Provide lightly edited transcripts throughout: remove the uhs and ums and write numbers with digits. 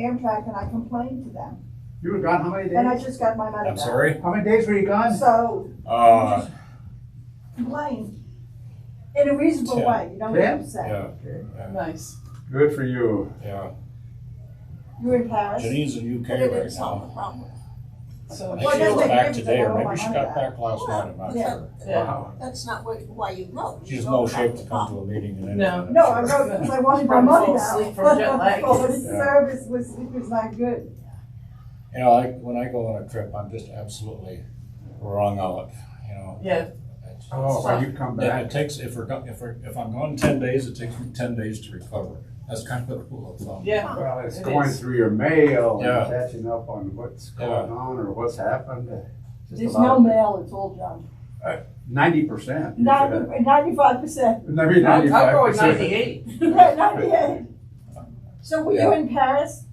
Amtrak and I complained to them. You were gone how many And I days? just got my money I'm back. sorry? How many days were you gone? So, complain in a reasonable 10. way, you don't get 10? upset. Yeah, Okay. Nice. Good for you. yeah. You were in Paris? Janine's in But it UK didn't right solve now. the problem. So I Well, think it she doesn't was make a back difference, I today, got or all my maybe she money got back. back last night, I'm not Yeah. sure. Yeah. Wow. That's not why you wrote. She's You in no wrote shape about to the come to problem. a meeting in No. England. No, I wrote because I wanted my Probably money fall now. asleep from jet lag. Well, the Yeah. service was not good. You know, when I go on a trip, I'm just absolutely wrung out, you know. Yeah. Oh, so you come Yeah, back. it takes, if I'm gone 10 days, it takes me 10 days to recover. That's kind of a rule of thumb. Yeah. Well, it's It going is. through your mail Yeah. and catching up on what's Yeah. going on or what's happened. Just There's a lot no of- mail, it's all junk. 90%. 95%. Maybe I'll go with 95%. 98. Yeah, 98. So were you Yeah. in Paris?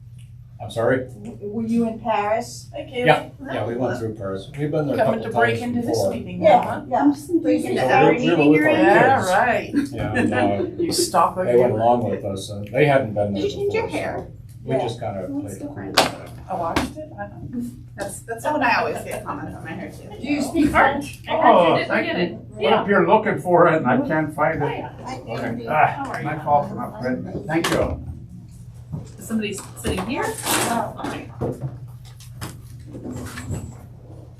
I'm sorry? Were you in Paris? Hey, Kaylee. Yeah, yeah, we went through Paris. We've been there a couple Coming to times break into this before. meeting now, Yeah, huh? yeah. Break into So our we were meeting with you're our in. Yeah, kids. right. Yeah, and You stop they went again. along with us, and they hadn't been there Did you change your before, hair? so we Yeah. just kind of Well, played it's it cool. different. I watched it. I don't know. That's what I always get comments on my hair too. Do you speak French? Oh, thank you. Well, if you're looking for it and I can't find it, Okay. my fault for not printing it. Thank you. Somebody's sitting here? No. Okay.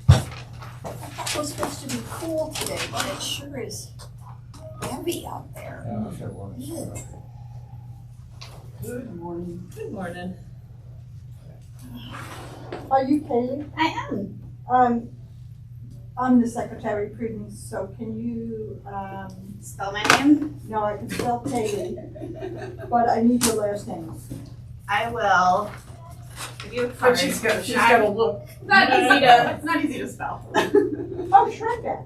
It was supposed to be cool today, but it sure is heavy out there. Yeah, sure was. Ew. Good morning. Good morning. Are you Kaylee? I am. I'm the secretary prudence, so can you, Spell my name? no, I can spell Kaylee, but I need your last name. I will give you a But card. she's got a look. It's not easy to spell. Oh, Shrek.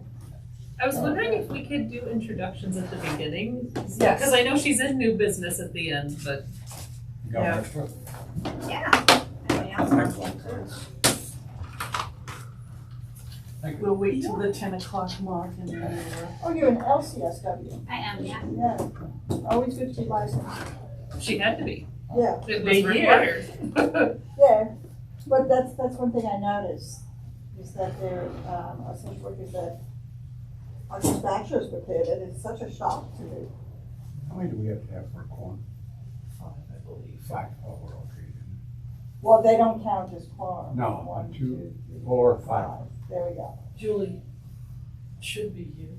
I was wondering if we could do introductions at the beginning. Yes. Because I know she's in new business at the end, but You got Yeah. an extra? Yeah. Anybody else wants one too? We'll wait till the 10 o'clock mark and then we'll. Oh, you're an LCSW. I am, yeah. Yeah. Always good to be licensed. she had to be. Yeah, It Big was year. required. yeah. But that's one thing I noticed, is that there are such workers that are dispatchers with it, and it's such a shock to me. How many do we have to have for corn? 5, I believe. 5. Oh, we're okay. Well, they don't count as quorum. No, 1, 2, 2, 3, 4, 5. There we go. Julie should be here.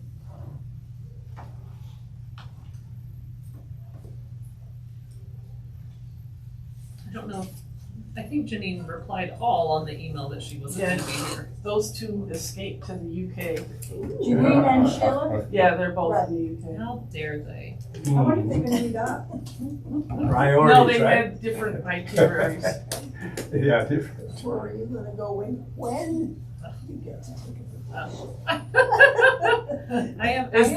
I don't know. I think Janine replied all on the email that she wasn't going to be here. Those two escaped to the UK. Janine and Sheila, Yeah, they're both in the UK. How dare they? I wonder if they're gonna meet up. No, Priorities, they right? had different itineraries. Yeah, different. Where are you gonna go when? You get to take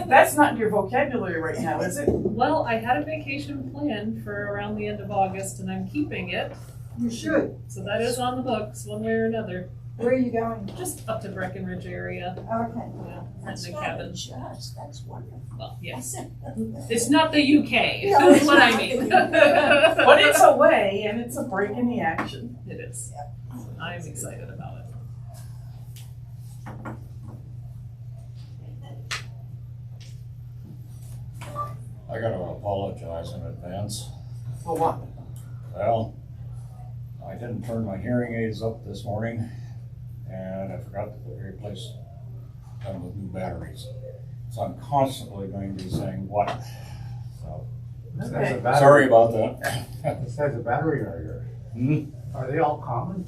That's not in your vocabulary right now, is it? Well, I had a vacation planned for around the end of August and I'm keeping it. You should. So that is on the books, one way or another. Where are you going? Just up to Breckenridge area. Okay. Yeah, That's renting a not cabin. just, that's wonderful. Well, I yes. said, It's not the UK, No, is it's what I not mean. But it's away and it's a break in the action. It is. I'm excited about it. I gotta apologize in advance. For what? Well, I didn't turn my hearing aids up this morning, and I forgot to replace them with new batteries. So I'm constantly going to be saying what. So, This Okay. has a battery. sorry about that. This has a battery charger. Hmm? Are they all common?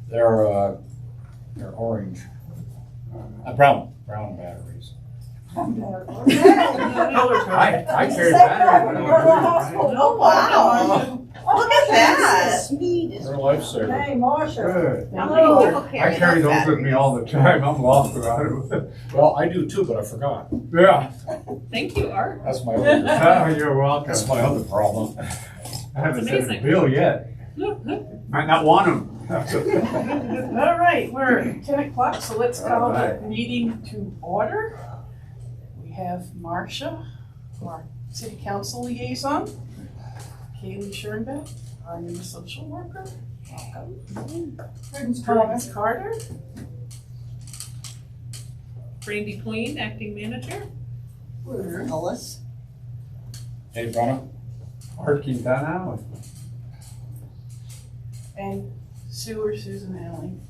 They're orange, brown batteries. Color I carry Say batteries. no, when you're I'm a doing household. mine. Oh, wow. Oh, Look at that. Sweet. They're a lifesaver. Hey, Marcia. Good. How Hello. many people I carry those with me all the time. I'm lost without it. Well, I do too, but I forgot. Yeah. Thank you, Art. That's my other, Oh, you're welcome. that's my other problem. I haven't It's sent the amazing. bill yet. Might not want them. All right, we're at 10 o'clock, so let's call All the right. meeting to order. We have Marcia, our city council liaison, Kaylee Schoenbeck, our new social worker. Welcome. Prudence Prudence Carter. Brandy Queen, acting manager. Ruth Ellis. Dave Brunner? Art Quintana. And Sue or Susan Allen.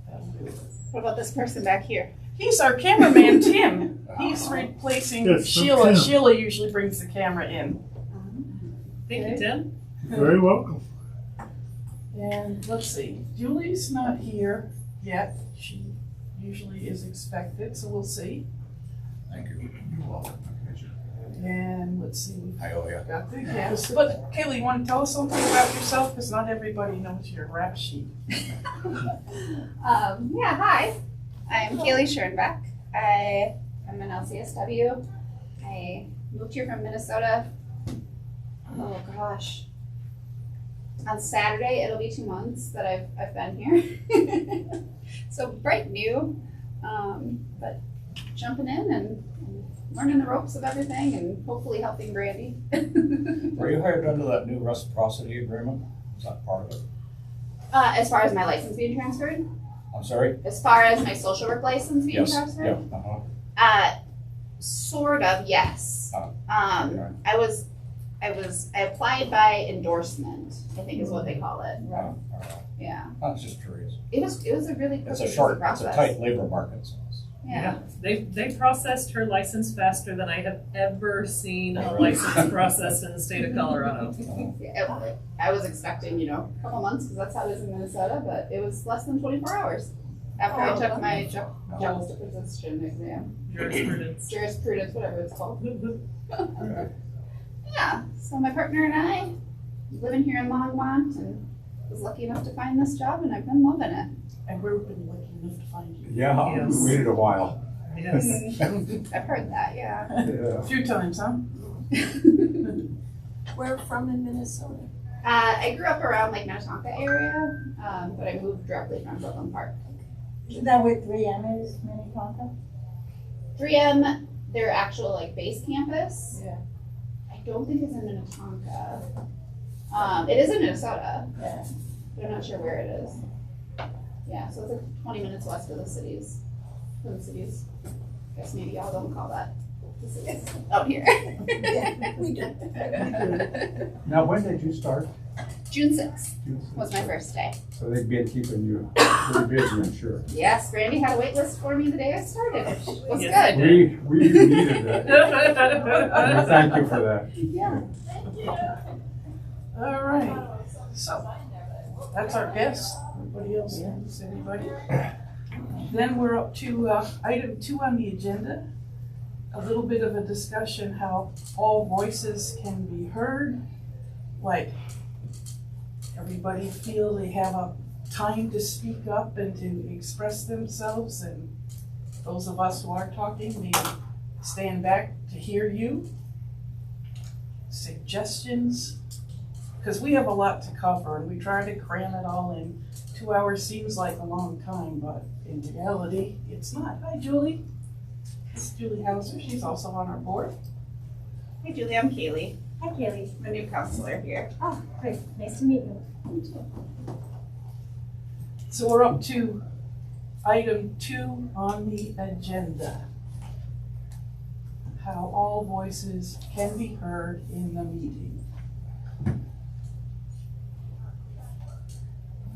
That'll do it. What about this person back here? He's our cameraman, Tim. He's replacing Yes, Sheila. Tim. Sheila usually brings the camera in. Thank you, Tim. Very welcome. And let's see, Julie's not here yet. She usually is expected, so we'll see. Thank you. You're welcome. And let's see, we've I owe you. got the guests. But Kaylee, you want to tell us something about yourself? Because not everybody knows your rap sheet. Yeah, hi. I'm Kaylee Schoenbeck. I am an LCSW. I moved here from Minnesota. Oh gosh. On Saturday, it'll be 2 months that I've been here. So bright new, but jumping in and learning the ropes of everything and hopefully helping Brandy. Were you hired under that new reciprocity agreement? Is that part of it? As far as my license being transferred, I'm sorry? as far as my social work license being Yes, transferred, yeah, uh-huh. Sort of, yes. Oh, Um, I applied by endorsement, I think is what they call it. All right. Yeah. I was just curious. It was a really quick It's a easy short, it's a process. tight labor market, so it's. Yeah. They processed her license faster than I have ever seen a Oh, really? license processed in the state of Colorado. I was expecting, a couple months because that's how it is in Minnesota, but it was less than 24 hours after I took my juxtaposition exam. Jurisprudence. Jurisprudence, whatever it's called. Okay. Yeah, so my partner and I living here in Longmont and was lucky enough to find this job and I've been loving it. And we've been lucky enough to find you. Yeah, Yes. we waited a while. Yes. I've heard that, yeah. A few times, huh? Where from in Minnesota? I grew up around like Minnetonka area, but I moved directly from Brooklyn Park. Isn't that where 3M is, Minnetonka? 3M, their actual like base campus. Yeah. I don't think it's in Minnetonka. It is in Minnesota, Yeah. but I'm not sure where it is. Yeah, so it's like 20 minutes west of the cities. Twin Cities. I guess maybe y'all don't call that the cities out here. Yeah, we do. Now, when did you start? June 6th was my first day. So they've been keeping you pretty busy, I'm sure. Yes, Brandy had a wait list for me the day I started, which was Yes, good. We needed that. And we thank you for that. Yeah. All right. So that's our guest. Anybody else? Knows anybody? Then we're up to item 2 on the agenda. A little bit of a discussion how all voices can be heard. Like everybody feel they have a time to speak up and to express themselves, and those of us who are talking may stand back to hear you. Suggestions, because we have a lot to cover and we try to cram it all in. 2 hours seems like a long time, but in reality, it's not. Hi, Julie. This is Julie Hauser. She's also on our board. Hey, Julie, I'm Kaylee. Hi, Kaylee. I'm a new counselor here. Oh, great. Nice to meet you. So we're up to item 2 on the agenda. How all voices can be heard in the meeting.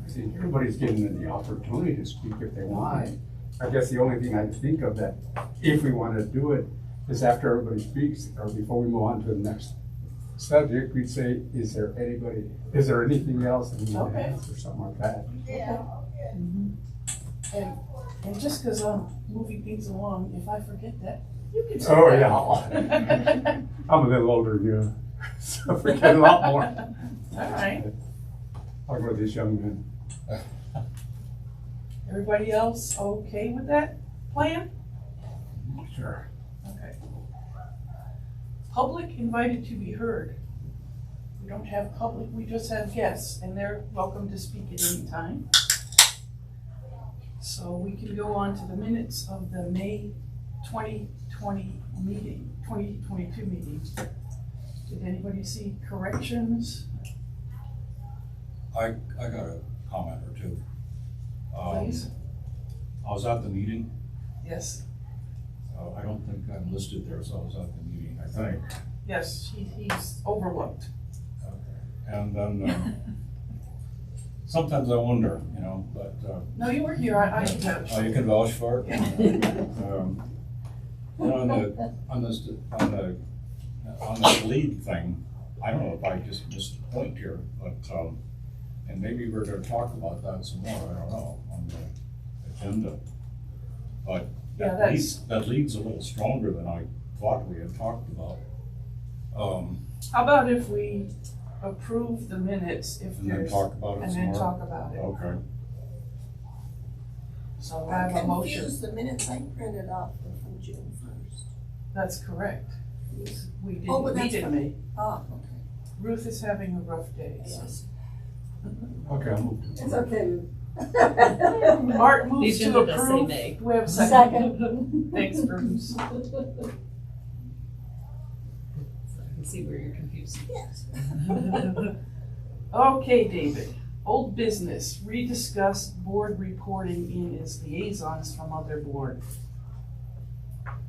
See, everybody's given the opportunity to speak if they want. I guess the only thing I think of that, if we want to do it, is after everybody speaks, or before we move on to the next subject, we'd say, is there anything else that we need to Okay. ask or something like that? And just because I'm moving things along, if I forget that, you can say Oh, that. yeah. I'm a little older than you, so I forget a lot more. All right. I'll go with these young men. Everybody else okay with that plan? Sure. Okay. Public invited to be heard. We don't have public, we just have guests, and they're welcome to speak at any time. So we can go on to the minutes of the May 2022 meeting. Did anybody see corrections? I got a comment or two. Please. I was at the meeting. Yes, I don't think I'm listed there, so I was at the meeting, I think. yes, he's overlooked. And then, sometimes I wonder, but, No, you were here, I can vouch. oh, you can vouch for it? On this lead thing, I don't know if I just missed a point here, but, and maybe we're gonna talk about that some more, I don't know, on the agenda. But Yeah, that lead's a little stronger than I thought we had talked about. How about if we approve the minutes if And then there's, talk about it and some then more? talk about it? Okay. So I have a I'm motion. confused, the minutes I printed off were from June 1st. That's correct. We Oh, but didn't, we that's didn't fine. make. Oh, okay. Ruth is having a rough day. so. Yes. Okay, I'll move to. It's okay. Mark The moves to agenda does say approve. May. Do we have a Second. second? Thanks, Bruce. So I can see where you're confused. Yes. Okay, David. Old business, rediscuss board reporting in as liaisons from other board.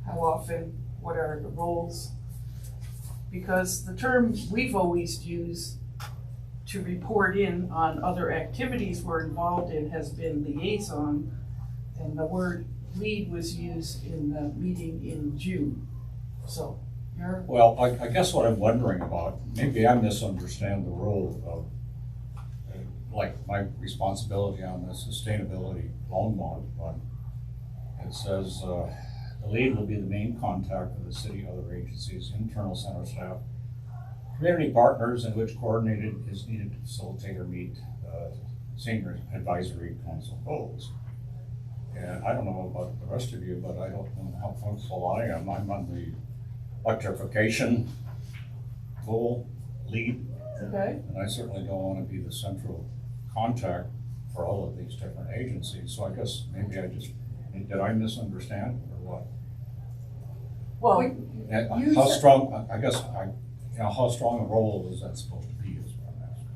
How often, what are the roles? Because the term we've always used to report in on other activities we're involved in has been liaison, and the word lead was used in the meeting in June. So, you're, Well, I guess what I'm wondering about, maybe I misunderstand the role of, like, my responsibility on the sustainability Longmont one. It says, the lead will be the main contact for the city, other agencies, internal center staff, community partners, in which coordinated is needed to facilitate or meet senior advisory council goals. And I don't know about the rest of you, but I don't know how functional I am. I'm on the electrification goal lead, okay? and I certainly don't want to be the central contact for all of these different agencies. So I guess maybe did I misunderstand or what? Well, And You how said- strong, I guess, how strong a role is that supposed to be is what I'm asking.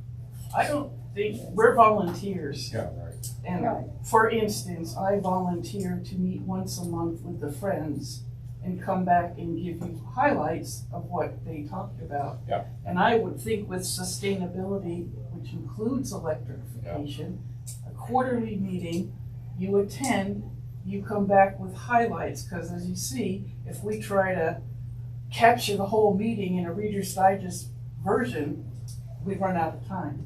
I don't think, we're volunteers. Yeah, right. And Right. for instance, I volunteer to meet once a month with the Friends and come back and give you highlights of what they talked about. Yeah. And I would think with sustainability, which includes electrification, a quarterly meeting, you attend, you come back with highlights, because as you see, if we try to capture the whole meeting in a Reader's Digest version, we run out of time.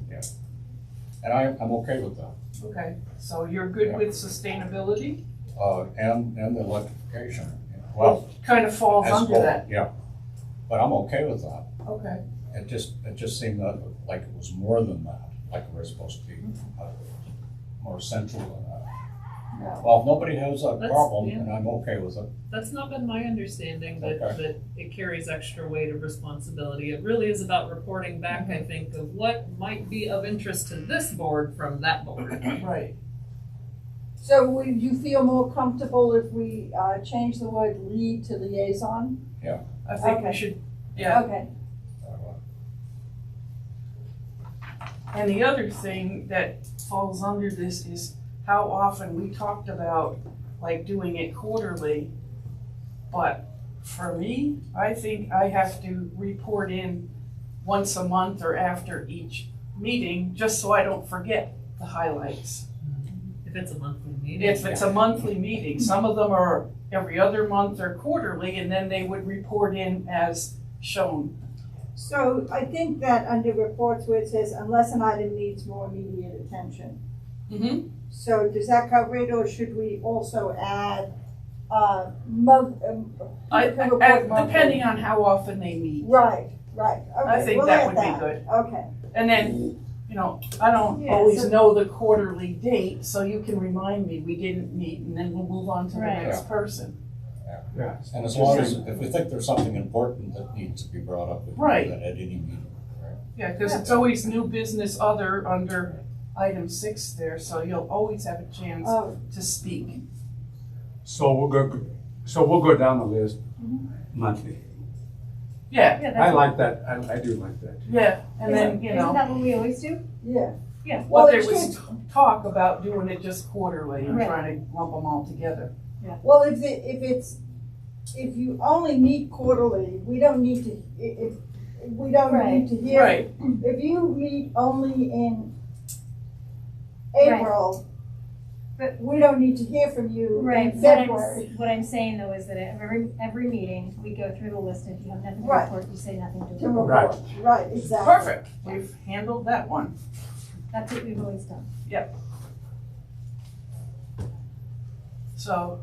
And I'm okay with that. Okay, so you're good Yeah. with sustainability? And the electrification. Well, Kind of falls as under both, that, yeah. But I'm okay with that. okay. It just seemed that like it was more than that, like we're supposed to be more central than that. No. Well, if nobody has a That's- problem, yeah. and I'm okay with it. That's not been my understanding, that, Okay. that it carries extra weight of responsibility. It really is about reporting back, I think, of what might be of interest to this board from that board. Right. So would you feel more comfortable if we change the word lead to liaison? I think we Okay. should, yeah. Okay. And the other thing that falls under this is how often we talked about like doing it quarterly. But for me, I think I have to report in once a month or after each meeting, just so I don't forget the highlights. If it's a monthly meeting. If it's a monthly meeting, some of them are every other month or quarterly, and then they would report in as shown. So I think that under reports where it says unless an item needs more immediate attention. Mm-hmm. So does that cover it, or should we also add, month, report monthly? Depending on how often they meet. Right, right, I okay, think we'll that add would be that. good. Okay, And then, you know, I don't Yeah, always so- know the quarterly date, so you can remind me we didn't meet, and then we'll move on to the Right. next person. Yeah. And as long as, if we think there's something important that needs to be brought up, we can Right. do that at any meeting, right? Yeah, because it's always new business other under item 6 there, so you'll always have a chance oh, to speak. So we'll go down the list monthly. Yeah, Yeah, I that's, like that, I do like that. yeah, and then, you isn't know, that what we always do? yeah, Yeah, Well, but there it was talk about doing it just quarterly and Right. trying to lump them all together. Well, if you only meet quarterly, we don't need to, if, we don't need to hear. Right. If you meet only in Right. April, But- we don't need to hear from you Right, in what February. what I'm saying though is that at every meeting, we go through the list, and if you have nothing to Right. report, you say nothing to To report. report, right, exactly. Perfect, we've handled that one. That's what we've always done. So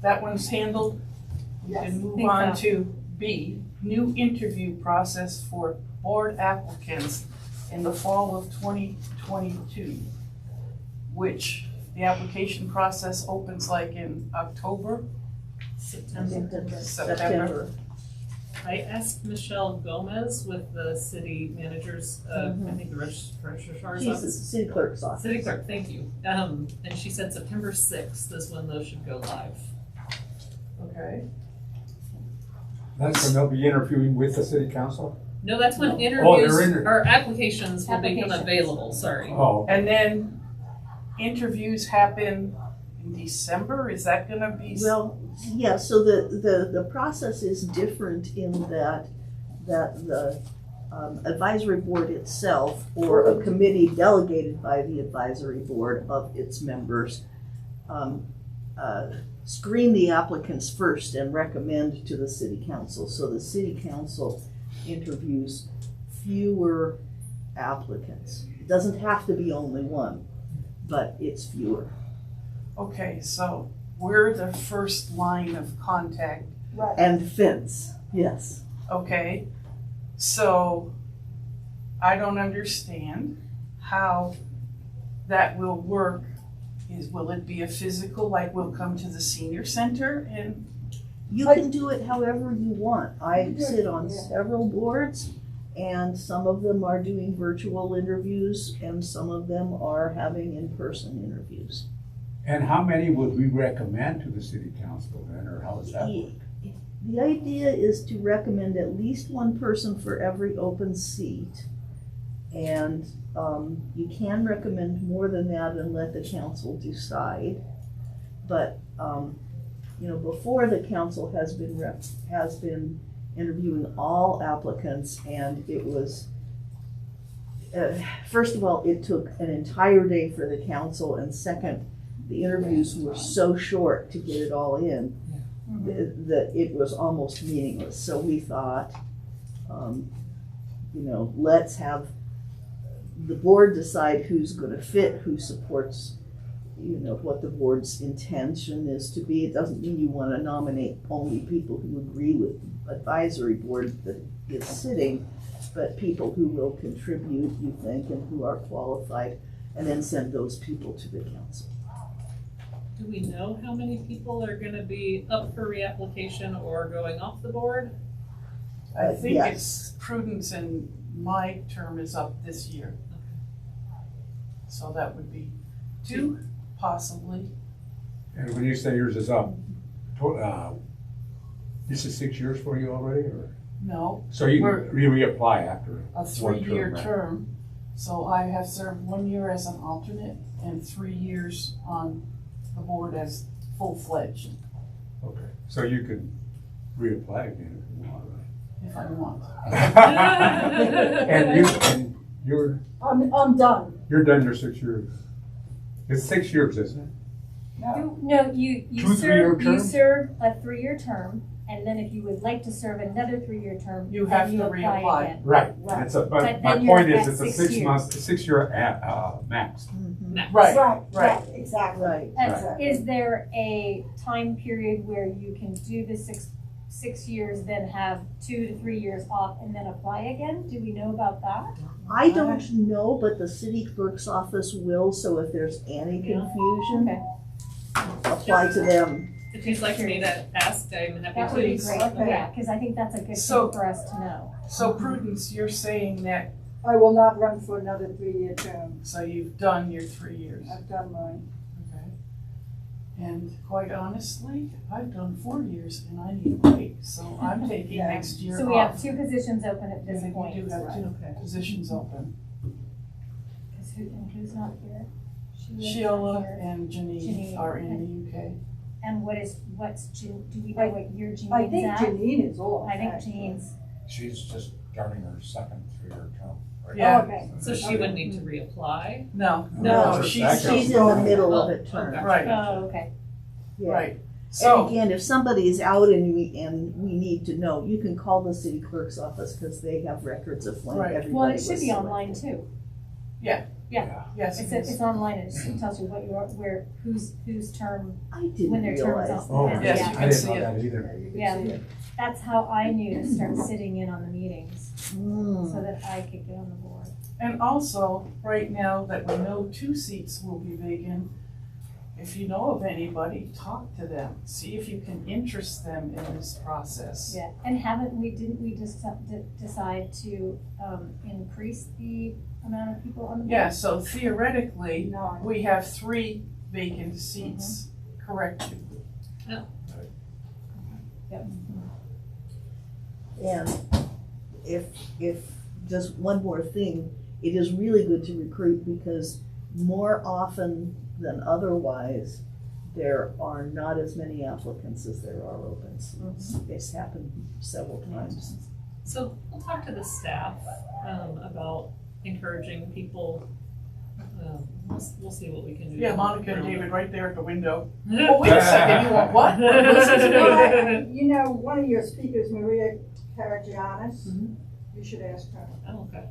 that one's handled. We Yes. can move Think on so. to B, new interview process for board applicants in the fall of 2022, which the application process opens like in October, September. I asked Michelle Gomez with the city manager's, I think the registrar's office. City clerk's office. City clerk, thank you. And she said September 6th is when those should go live. Okay. That's when they'll be interviewing with the city council? No, that's when Oh, interviews, they're in or applications will become Applications. available, sorry. Oh, And then interviews happen in December, is that gonna be? Well, yeah, so the process is different in that the advisory board itself, or a committee delegated by the advisory board of its members, screen the applicants first and recommend to the city council. So the city council interviews fewer applicants. It doesn't have to be only one, but it's fewer. Okay, so we're the first line of contact, Right. And fence, yes. okay? So I don't understand how that will work. Will it be a physical, like we'll come to the senior center and, You can do it however you want. I You do it, sit on yeah. several boards, and some of them are doing virtual interviews, and some of them are having in-person interviews. and how many would we recommend to the city council then, or how does that work? The idea is to recommend at least one person for every open seat. And you can recommend more than that and let the council decide. But, before, the council has been interviewing all applicants, and it was, first of all, it took an entire day for the council, and second, the interviews were so short to get it all in that it was almost meaningless. So we thought, let's have the board decide who's gonna fit, who supports, what the board's intention is to be. It doesn't mean you wanna nominate only people who agree with the advisory board that is sitting, but people who will contribute, you think, and who are qualified, and then send those people to the council. Do we know how many people are gonna be up for reapplication or going off the board? I think Yes. it's Prudence, and my term is up this year. So that would be two, possibly. And when you say yours is up, this is 6 years for you already, or? No, So you We're- reapply after a one three-year term, right? term. So I have served 1 year as an alternate and 3 years on the board as full-fledged, Okay, so you can reapply again if you want, if I want. right? And you're I'm done. you're done your 6 years. It's 6 years, isn't it? No, you Two three-year terms? serve a 3-year term, and then if you would like to serve another 3-year term, You then have you to apply reapply. again. Right. Right. It's a, But but my then you're point is, at it's a 6 6 years. month, 6-year max. Right, Right, right. exactly. Right. Right. Is there a time period where you can do the six years, then have 2 to 3 years off, and then apply again? Do we know about that? I don't know, but the city clerk's office will, so if there's any confusion, Okay, apply to them. If you'd like me to ask, I'm happy that to. would be Please. great, Okay. yeah, because I think that's a good So- thing for us to know. So Prudence, you're saying that, I will not run for another 3-year term. so you've done your 3 years. I've done mine. Okay. And quite honestly, I've done 4 years and I need a break, so I'm taking Yeah. next year So we have off. 2 positions open at this We point. do have two positions open. and who's not here? Sheila and Janine Janine. are in the UK. And what's do we know what year Janine's I think at? Janine is off. I think actually. Janine's, She's just starting her second 3-year term. Right Yeah. Oh, okay. So she would need to reapply? No, No, no, she's She's in the middle of it Oh, term. okay. Right, oh, okay. Yeah. right. And So, again, if somebody is out and we need to know, you can call the city clerk's office because they have records of when Right. everybody Well, it was should be selected. online too. yes, It's, it is. it's online, it just tells you what you are, whose term, I didn't when their term is realize up. Oh, that. Yes, Yeah. you I can didn't see know it. that either. You can Yeah. see it. that's how I knew to start sitting in on the meetings, Mm. so that I could get on the board. And also, right now that we know 2 seats will be vacant, if you know of anybody, talk to them. See if you can interest them in this process. Yeah, and didn't we just decide to, increase the amount of people on the board? Yeah, so theoretically, No. we have 3 vacant seats, correct? And if, just one more thing, it is really good to recruit because more often than otherwise, there are not as many applicants as there are open seats. It's happened several times. So we'll talk to the staff, about encouraging people. We'll see what we can do. Yeah, Monica and David right there at the window. Oh, Oh, wait a second, you want what? Listen to me. You know, one of your speakers, Maria Karagianis, Mhm. you should ask her. Okay.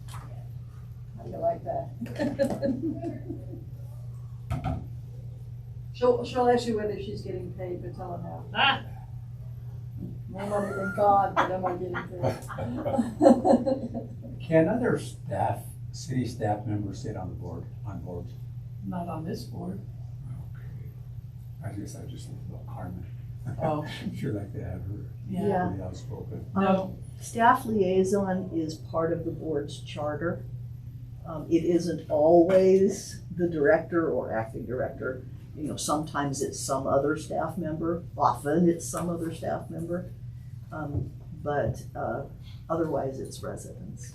How do you like that? She'll ask you whether she's getting paid, but tell her no. Ah, More money than God, but am I getting paid? Can other staff, city staff members sit on the board, on boards? Not on this board. I guess I just think about Carmen. Oh. I'm sure like to have her Yeah. really outspoken. No, Staff liaison is part of the board's charter. It isn't always the director or acting director. You know, sometimes it's some other staff member, often it's some other staff member. But otherwise it's residents.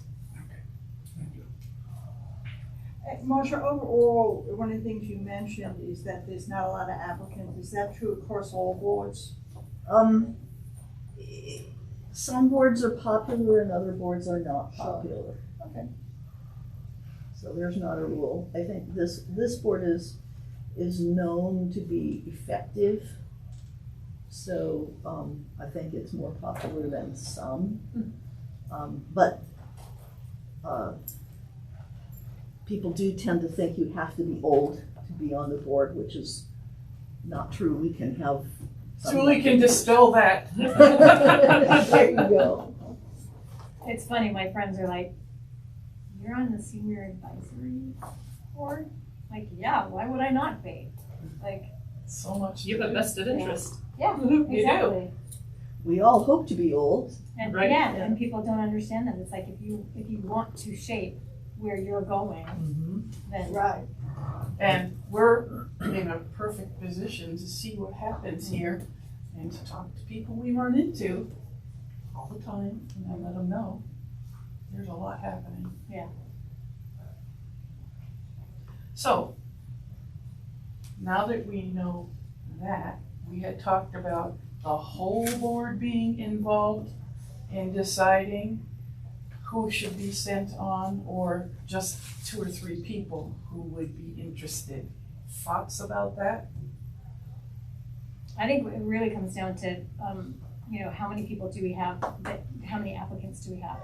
Thank you. Marcia, overall, one of the things you mentioned is that there's not a lot of applicants. Is that true across all boards? Some boards are popular and other boards are not Sure. popular. Okay. So there's not a rule. I think this board is known to be effective. So, I think it's more popular than some. But people do tend to think you have to be old to be on the board, which is not true. We can have. Julie can dispel that. There you go. It's funny, my friends are like, you're on the senior advisory board? Like, yeah, why would I not be? Like, So much. you have a vested interest. yeah, do. exactly. We all hope to be old. And Right. yeah, and people don't understand that. It's like if you want to shape where you're going, Mhm. then Right. And we're in a perfect position to see what happens here and to talk to people we run into all the time and let them know there's a lot happening. Yeah. So, now that we know that, we had talked about the whole board being involved in deciding who should be sent on, or just 2 or 3 people who would be interested. Thoughts about that? I think it really comes down to, how many people do we have, how many applicants do we have?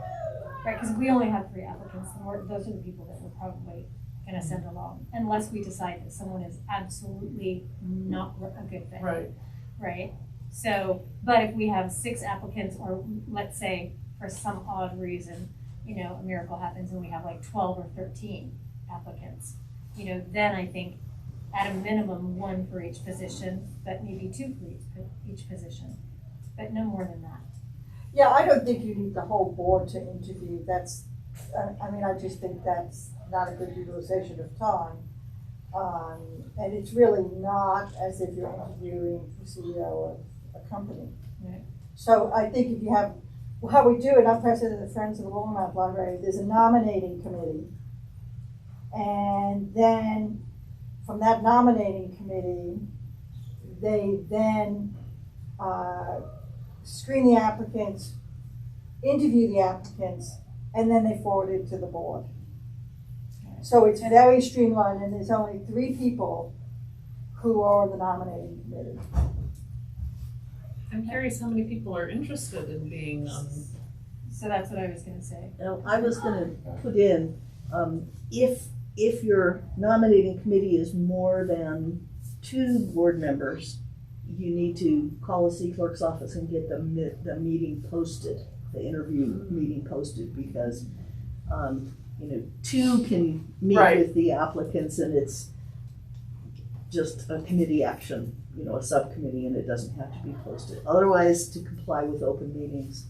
Right, because if we only have 3 applicants, then those are the people that we're probably gonna send along, unless we decide that someone is absolutely not a good fit. Right. Right? So, but if we have 6 applicants, or let's say for some odd reason, a miracle happens and we have like 12 or 13 applicants, then I think at a minimum 1 for each position, but maybe 2 for each position, but no more than that. Yeah, I don't think you need the whole board to interview. I just think that's not a good utilization of time. And it's really not as if you're interviewing the CEO of a company. Right. So I think if you have, how we do it, I'm president of the Friends of the Longmont Library, there's a nominating committee And then from that nominating committee, they then screen the applicants, interview the applicants, and then they forward it to the board. So it's very streamlined, and there's only 3 people who are on the nominating committee. I'm curious how many people are interested in being on. So that's what I was gonna say. Now, I was gonna put in, if your nominating committee is more than 2 board members, you need to call the city clerk's office and get the meeting posted, the interview meeting posted, because, 2 can meet Right. with the applicants and it's just a committee action, a subcommittee, and it doesn't have to be posted. Otherwise, to comply with open meetings,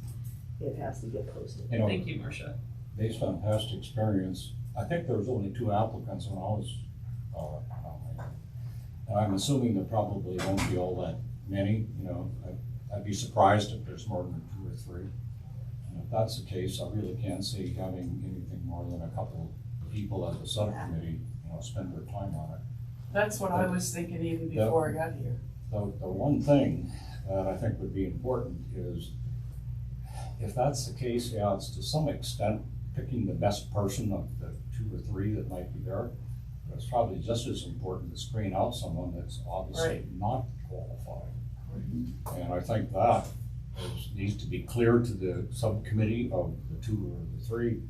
it has to get posted. You know, Thank you, Marcia. based on past experience, I think there was only 2 applicants when I was nominated. And I'm assuming there probably won't be all that many, I'd be surprised if there's more than 2 or 3. And if that's the case, I really can't see having anything more than a couple of people as a subcommittee, spend their time on it. That's what I was thinking even before I got here. The one thing that I think would be important is, if that's the case, yeah, it's to some extent picking the best person of the 2 or 3 that might be there. But it's probably just as important to screen out someone that's obviously not qualified. And I think that needs to be clear to the subcommittee of the 2 or the 3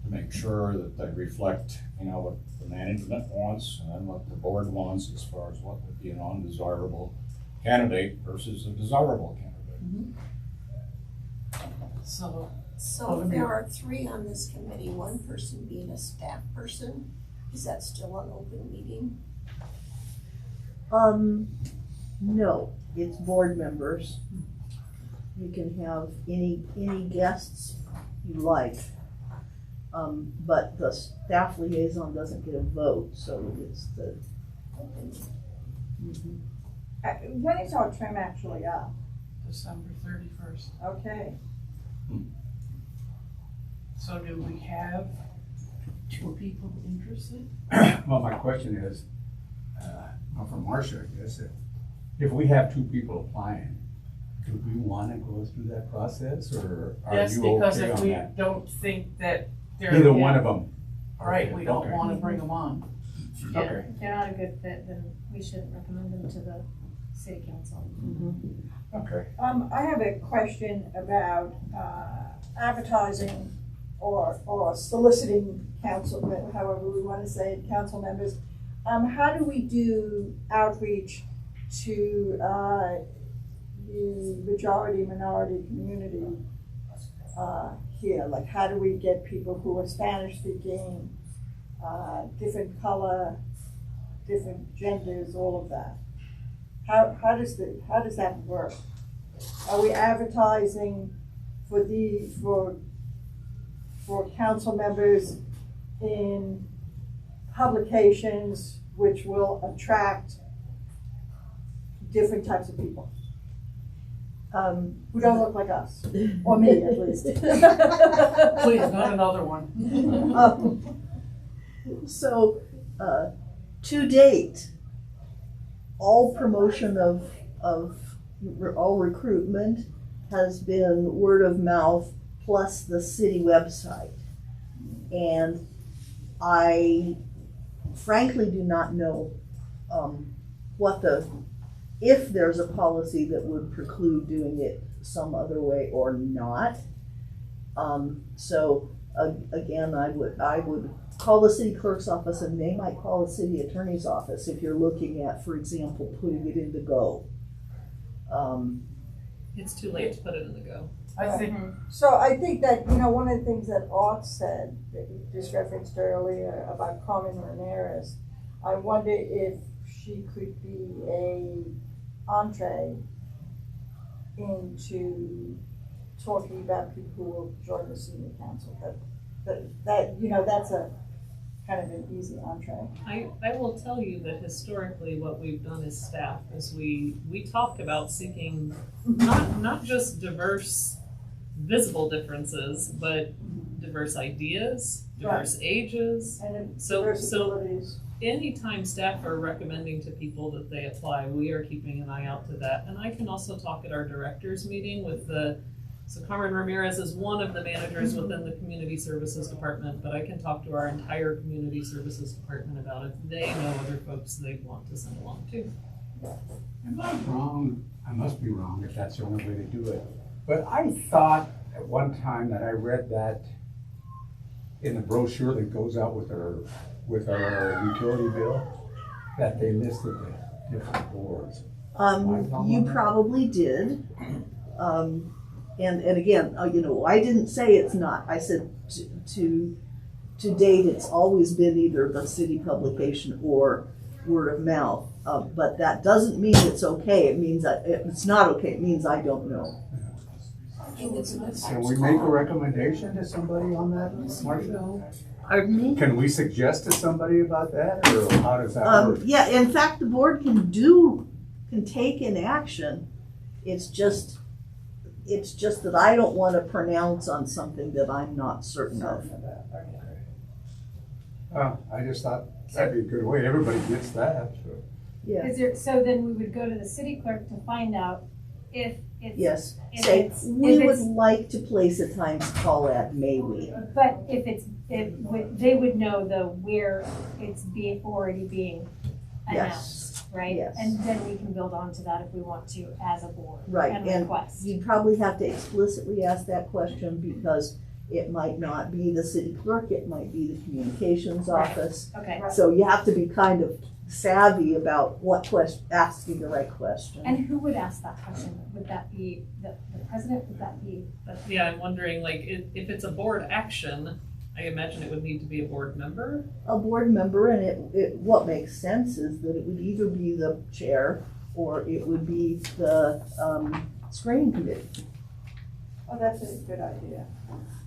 to make sure that they reflect, what the management wants and then what the board wants as far as what would be an undesirable candidate versus a desirable candidate. So, So if there are 3 on this committee, 1 person being a staff person, is that still an open meeting? No, it's board members. You can have any guests you like. But the staff liaison doesn't get a vote, so it's the. When is our term actually up? December 31st. Okay. So do we have 2 people interested? Well, my question is, for Marcia, I guess, if we have 2 people applying, do we want to go through that process, or are Yes, you because okay if on we that? don't think that they're. Either one of them. Right, we don't Okay. wanna bring them on. Okay. If they're not a good fit, then we shouldn't recommend them to the city council. Okay. I have a question about advertising or soliciting council, however we want to say it, council members. How do we do outreach to the majority minority community here? Like, how do we get people who are Spanish speaking, different color, different genders, all of that? How does that work? Are we advertising for council members in publications which will attract different types of people who don't look like us, or me at least? Please, not another one. So, to date, all promotion of all recruitment has been word of mouth plus the city website. And I frankly do not know if there's a policy that would preclude doing it some other way or not. Again, I would call the city clerk's office, and they might call the city attorney's office if you're looking at, for example, putting it in the Go. It's too late to put it in the Go. I think, So I think that, one of the things that Art said, that you just referenced earlier about Carmen Ramirez, I wonder if she could be a entree into talking about people who will join the senior council. That's a kind of an easy entree. I will tell you that historically what we've done as staff is we talk about seeking not just diverse visible differences, but diverse ideas, diverse ages. And So- diverse so- abilities. Anytime staff are recommending to people that they apply, we are keeping an eye out to that. And I can also talk at our directors meeting with so Carmen Ramirez is one of the managers within the community services department, but I can talk to our entire community services department about if they know other folks they want to send along too. Am I wrong? I must be wrong if that's the only way to do it. But I thought at one time that I read that in the brochure that goes out with our utility bill, that they listed the different boards. You probably did. And again, you know, I didn't say it's not. I said to date, it's always been either the city publication or word of mouth. But that doesn't mean it's okay. It means that it's not okay. It means I don't know. I think it's a good Can we make a recommendation to somebody on that, Marcia? Pardon me? Can we suggest to somebody about that, or how does that work? Yeah, in fact, the board can take an action. It's just that I don't want to pronounce on something that I'm not certain of. I just thought that'd be a good way. Everybody gets that. So. Yeah. So then we would go to the city clerk to find out if it's. Yes. If Say, it's, we if would it's, like to place a times call at, may we? but they would know though where it's already being announced, right? Yes. And then we can build onto that if we want to as a board. Right, And and request. you'd probably have to explicitly ask that question because it might not be the city clerk, it might be the communications Right. office. Okay. So you have to be kind of savvy about asking the right question. And who would ask that question? Would that be the president? Would that be? But yeah, I'm wondering, like, if it's a board action, I imagine it would need to be a board member. A board member, and what makes sense is that it would either be the chair or it would be the screening committee. Oh, that's a good idea.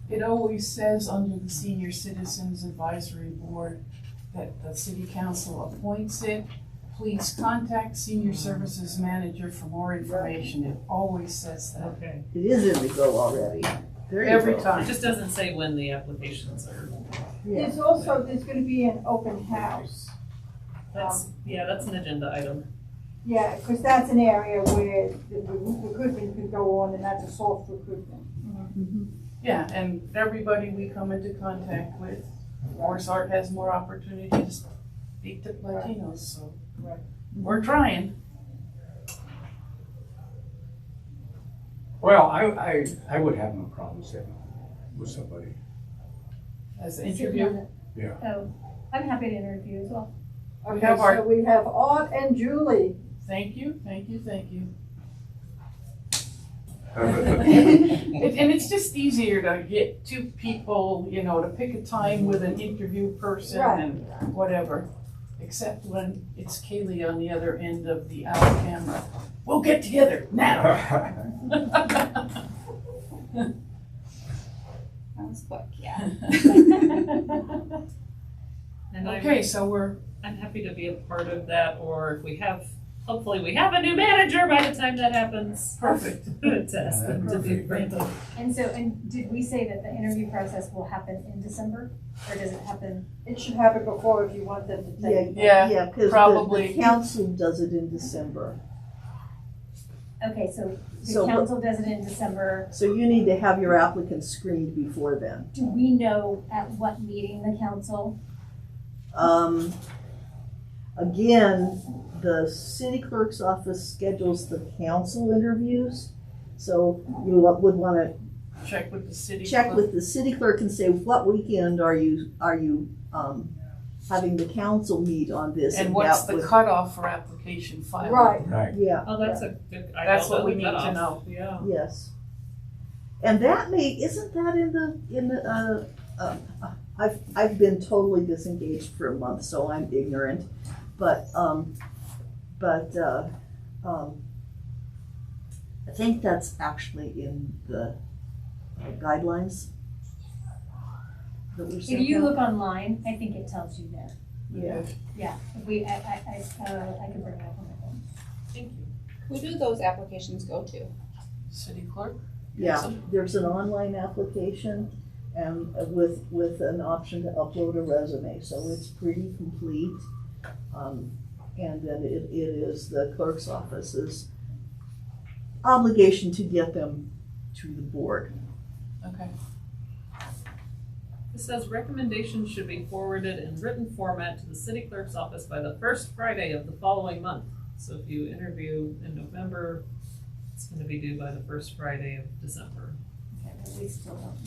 It always says under the Senior Citizens Advisory Board that the city council appoints it. Please contact Senior Services Manager for more information. It always says that. Okay. It is in the go already. There you Every go. It time. just doesn't say when the applications are. Yeah. There's gonna be an open house. That's an agenda item. Yeah, because that's an area where the recruitment could go on, and that's a soft recruitment. Mhm. Yeah, and everybody we come into contact with, of course, Art has more opportunity to speak to Latinos, so Right. we're trying. Well, I would have no problem sitting with somebody. As an interview. Yeah. Oh, I'm happy to interview as well. We Okay, have our- so we have Art and Julie. Thank you. Uh, And it's just easier to get two people, you know, to pick a time with an interview person Right. and whatever. Except when it's Kaylee on the other end of the hour camera. We'll get together now. That was quick, yeah. And Okay, so I'm happy to be a part of that, or if hopefully we have a new manager by the time that happens. perfect. To ask them to be Perfect. present. And did we say that the interview process will happen in December? Or does it happen? It should happen before if you want them to take. Yeah, because probably. the council does it in December. Okay, so So, the council does it in December. So you need to have your applicants screened before then. Do we know at what meeting the council? Again, the city clerk's office schedules the council interviews. So you would want to Check with the city. check clerk. with the city clerk and say, what weekend are you having the council meet on this? And what's that the would- cutoff for application filing? Right. Right. Yeah, Oh, that's a good. That's what we need to cutoff. know. Yeah. yes. And that isn't that in the I've been totally disengaged for a month, so I'm ignorant, but I think that's actually in the guidelines that were If sent you out. look online, I think it tells you there. Yeah. Yeah, I can bring it up on my phone. Thank you. Who do those applications go to? City clerk? Yeah, there's an online application, and with an option to upload a resume, so it's pretty complete. And then it is the clerk's office's obligation to get them to the board. Okay. It says recommendations should be forwarded in written format to the city clerk's office by the first Friday of the following month. So if you interview in November, it's gonna be due by the first Friday of December. Okay, but we still don't.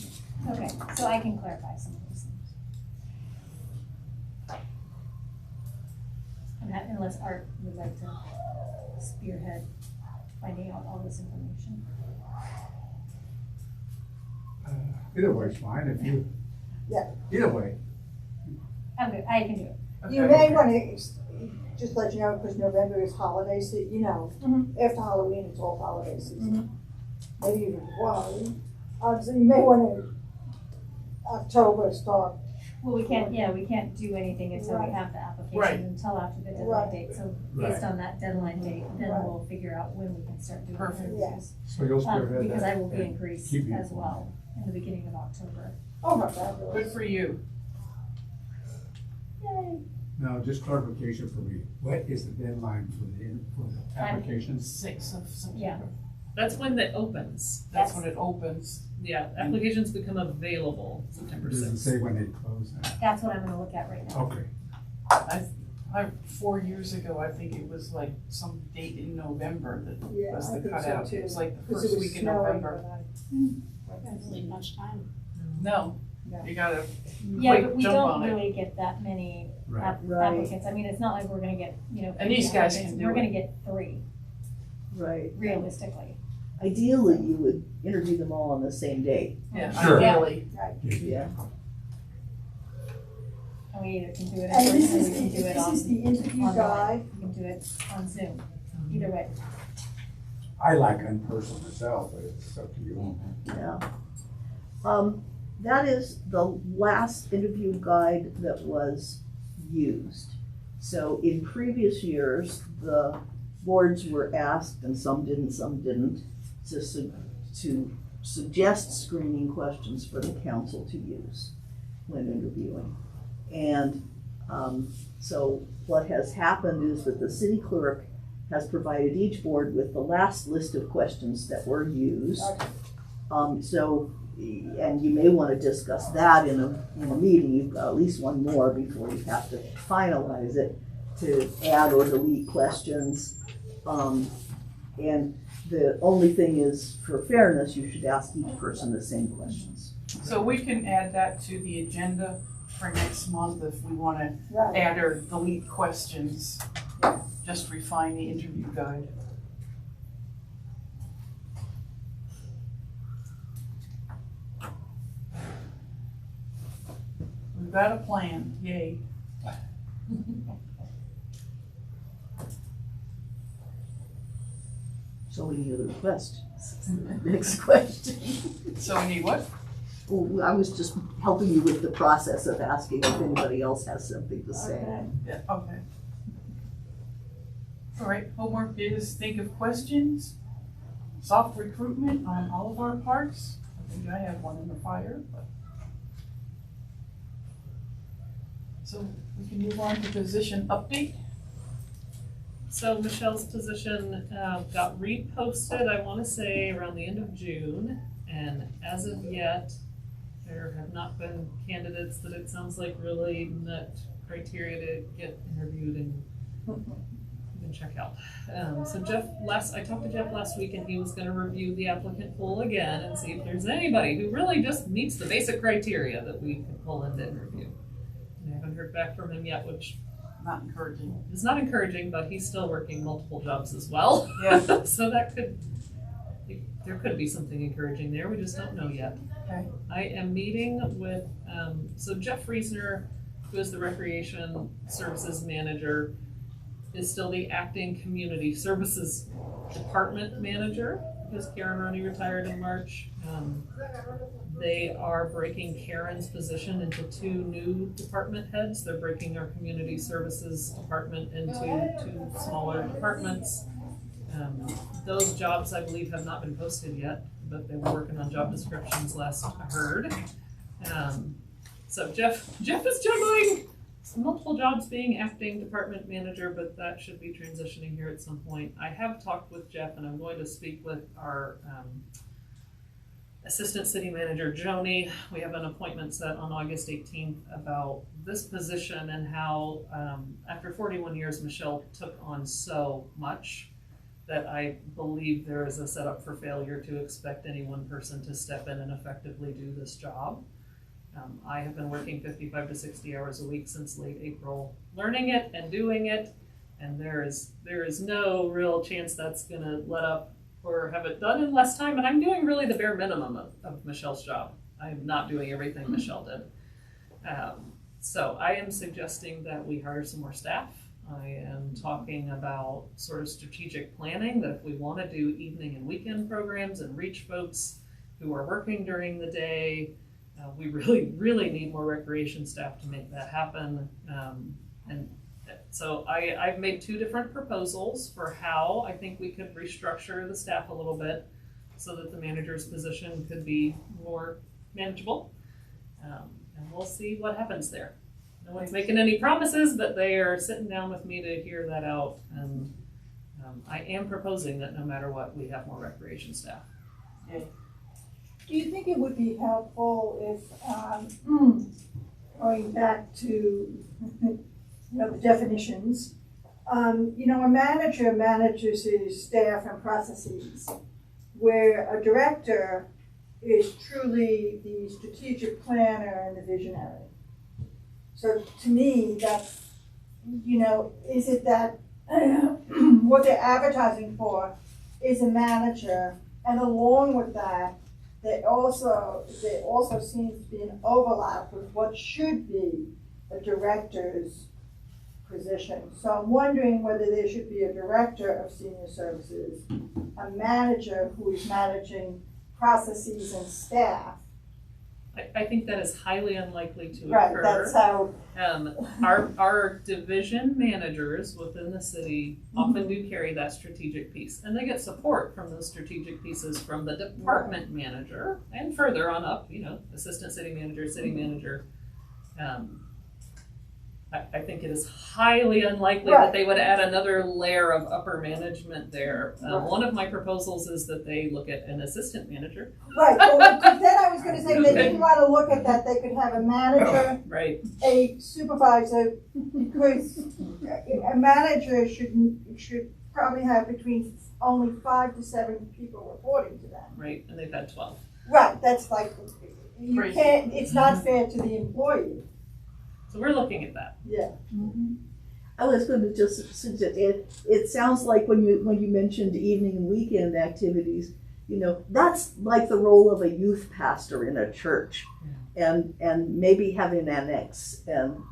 Okay, so I can clarify some of those things. And that, unless Art would like to spearhead finding out all this information. Either way's fine, if you. Yeah. Either way. I'm good, I can do it. You may want to just let you know, because November is holiday season, you know, after Halloween, it's all holiday season. Maybe even before, so you may want to October start. Well, we can't do anything until we Right. have the application, Right. until after the deadline Right. date, so Right. based on that deadline date, then Right. we'll figure out when we can start doing Perfect. interviews. So you'll spearhead that. Because I will be in and Greece keep me as informed. well, in the beginning of October. Oh, my Good fabulous. for you. Yay! Now, just clarification for me, what is the deadline for the applications? 6th of September. Yeah. That's when it opens. That's when it opens. Yeah, applications become available September Does it 6th. say when they close that? That's what I'm gonna look at right now. Okay, I 4 years ago, I think it was like some date in November that Yeah, was I the think so cutout. too. It was like the Because it first was week in snowing November. when Leave much time. No, No. you gotta Yeah, quick but we jump don't on it. really get that many right. Right. applicants. I mean, it's not like we're gonna get, And these guys applicants. can do We're it. gonna get 3, Right. realistically. Ideally, you would interview them all on the same day. Yeah, Sure. ideally. Yeah. And we either can do it in And this person, is, or we can do it this is the interview online. guide. We can do it on Zoom, either way. I like in person myself, but it's up to you. Yeah. That is the last interview guide that was used. So in previous years, the boards were asked, and some didn't, to suggest screening questions for the council to use when interviewing. And so what has happened is that the city clerk has provided each board with the last list of questions that were used. And you may want to discuss that in a meeting. You've got at least one more before you have to finalize it, to add or delete questions. And the only thing is, for fairness, you should ask each person the same questions. So we can add that to the agenda for next month if we wanna Right. add or delete questions. Just refine the interview guide. We've got a plan, yay. So any other questions? Next question. So we need what? Well, I was just helping you with the process of asking if anybody else has something to say. Okay. Yeah, okay. All right, homework is think of questions, soft recruitment on all of our parts. I think I have one in the fire, but. So we can move on to position update. So Michelle's position got reposted, I want to say, around the end of June. And as of yet, there have not been candidates that it sounds like really met criteria to get interviewed and even check out. So I talked to Jeff last week, and he was going to review the applicant pool again and see if there's anybody who really just meets the basic criteria that we can pull into interview. And I haven't heard back from him yet, which Not encouraging. is not encouraging, but he's still working multiple jobs as well. Yeah. So there could be something encouraging there, we just don't know yet. Okay. I am meeting with, so Jeff Friesner, who is the Recreation Services Manager, is still the acting Community Services Department Manager, because Karen Roney retired in March. They are breaking Karen's position into 2 new department heads. They're breaking our Community Services Department into 2 smaller departments. Those jobs, I believe, have not been posted yet, but they were working on job descriptions last I heard. So Jeff is juggling multiple jobs being acting department manager, but that should be transitioning here at some point. I have talked with Jeff, and I'm going to speak with our assistant city manager, Joni. We have an appointment set on August 18th about this position and how after 41 years, Michelle took on so much that I believe there is a setup for failure to expect any one person to step in and effectively do this job. I have been working 55 to 60 hours a week since late April, learning it and doing it, and there is no real chance that's going to let up or have it done in less time. And I'm doing really the bare minimum of Michelle's job. I'm not doing everything Michelle did. So I am suggesting that we hire some more staff. I am talking about sort of strategic planning, that if we want to do evening and weekend programs and reach folks who are working during the day, we really need more recreation staff to make that happen. And so I've made 2 different proposals for how I think we could restructure the staff a little bit so that the manager's position could be more manageable. And we'll see what happens there. No one's making any promises, but they are sitting down with me to hear that out. And I am proposing that no matter what, we have more recreation staff. Do you think it would be helpful if, going back to, the definitions, a manager manages his staff and processes, where a director is truly the strategic planner and the visionary. So to me, that's, is it that what they're advertising for is a manager, and along with that, there also seems to be an overlap with what should be a director's position. So I'm wondering whether there should be a director of senior services, a manager who is managing processes and staff. I think that is highly unlikely to Right, occur. that's how. Our division managers within the city often do carry that strategic piece, and they get support from those strategic pieces from the department manager and further on up, assistant city manager. I think it is highly unlikely that they would add another layer of upper management there. One of my proposals is that they look at an assistant manager. Right, well, because then I was gonna say, they didn't wanna look at that, they could have a manager, Right. a supervisor, because a manager should probably have between only 5 to 7 people reporting to them. Right, and they've had 12. Right, that's like, you Crazy. can't, it's not fair to the employee. So we're looking at that. Yeah. I was going to just suggest, it sounds like when you mentioned evening and weekend activities, that's like the role of a youth pastor in a church. And maybe having an annex and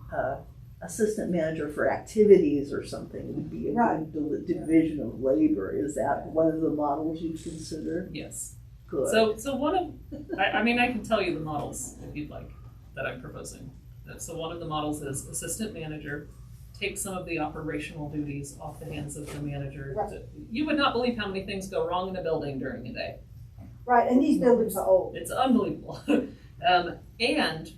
assistant manager for activities or something would be a good division of labor. Is that one of the models you consider? Yes. Good. So one of, I can tell you the models if you'd like that I'm proposing. So one of the models is assistant manager, take some of the operational duties off the hands of the manager. Right. You would not believe how many things go wrong in a building during a day. Right, and these buildings are old. It's unbelievable. And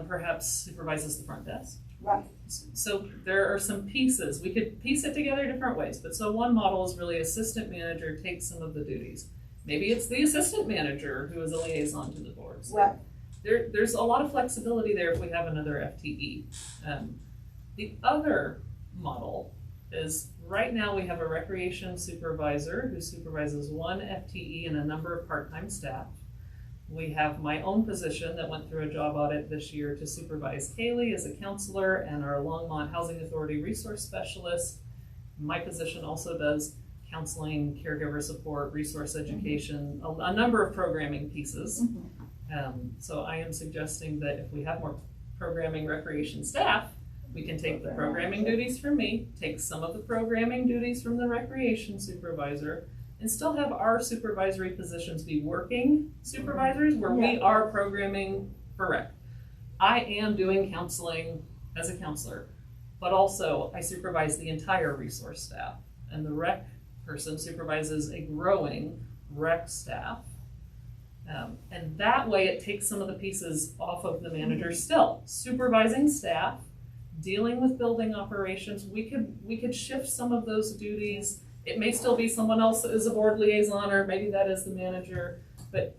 perhaps supervises the front desk. Right. So there are some pieces. We could piece it together different ways. But so one model is really assistant manager takes some of the duties. Maybe it's the assistant manager who is a liaison to the board. So Right. There's a lot of flexibility there if we have another FTE. The other model is right now we have a recreation supervisor who supervises 1 FTE and a number of part-time staff. We have my own position that went through a job audit this year to supervise Kaylee as a counselor and our Longmont Housing Authority resource specialist. My position also does counseling, caregiver support, resource education, a number of programming pieces. So I am suggesting that if we have more programming recreation staff, we can take the programming duties from me, take some of the programming duties from the recreation supervisor, and still have our supervisory positions be working supervisors where we are programming for rec. I am doing counseling as a counselor, but also I supervise the entire resource staff, and the rec person supervises a growing rec staff. And that way it takes some of the pieces off of the manager still. Supervising staff, dealing with building operations, we could shift some of those duties. It may still be someone else that is a board liaison, or maybe that is the manager. But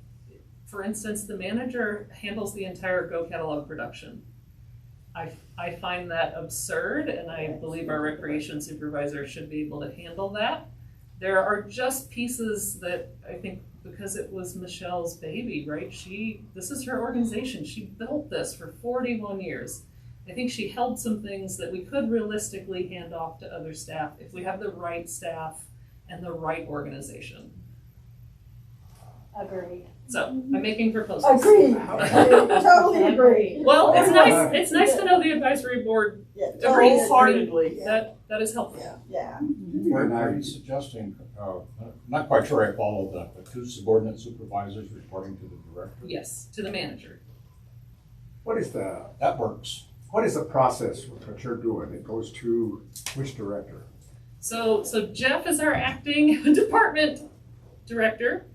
for instance, the manager handles the entire Go catalog production. I find that absurd, and I believe our recreation supervisor should be able to handle that. There are just pieces that I think, because it was Michelle's baby, right? This is her organization. She built this for 41 years. I think she held some things that we could realistically hand off to other staff if we have the right staff and the right organization. Agreed. So I'm making proposals. Agreed, totally agree. Well, it's nice to know the advisory board Yeah, agrees. Wholeheartedly. That is helpful. Yeah, Are you suggesting, not quite sure I followed that, but 2 subordinate supervisors reporting to the director? Yes, to the manager. That works. What is the process with what you're doing? It goes to which director? So Jeff is our acting department director.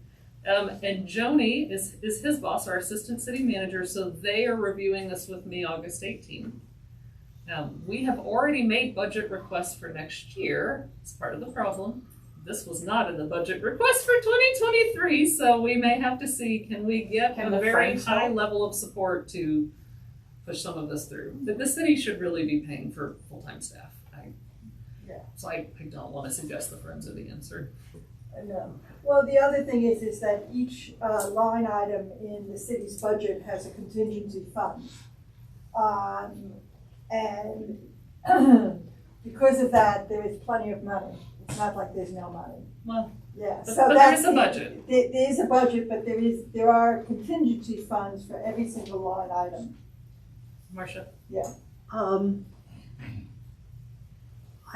And Joni is his boss, our assistant city manager, so they are reviewing this with me August 18th. We have already made budget requests for next year. It's part of the problem. This was not in the budget request for 2023, so we may have to see, can we get a very high level of support to push some of this through? The city should really be paying for full-time staff. So I don't want to suggest the Friends of the answer. No. Well, the other thing is that each line item in the city's budget has a contingency fund. And because of that, there is plenty of money. It's not like there's no money. Well, yeah. but So there is a budget. There is a budget, but there are contingency funds for every single line item. Marcia?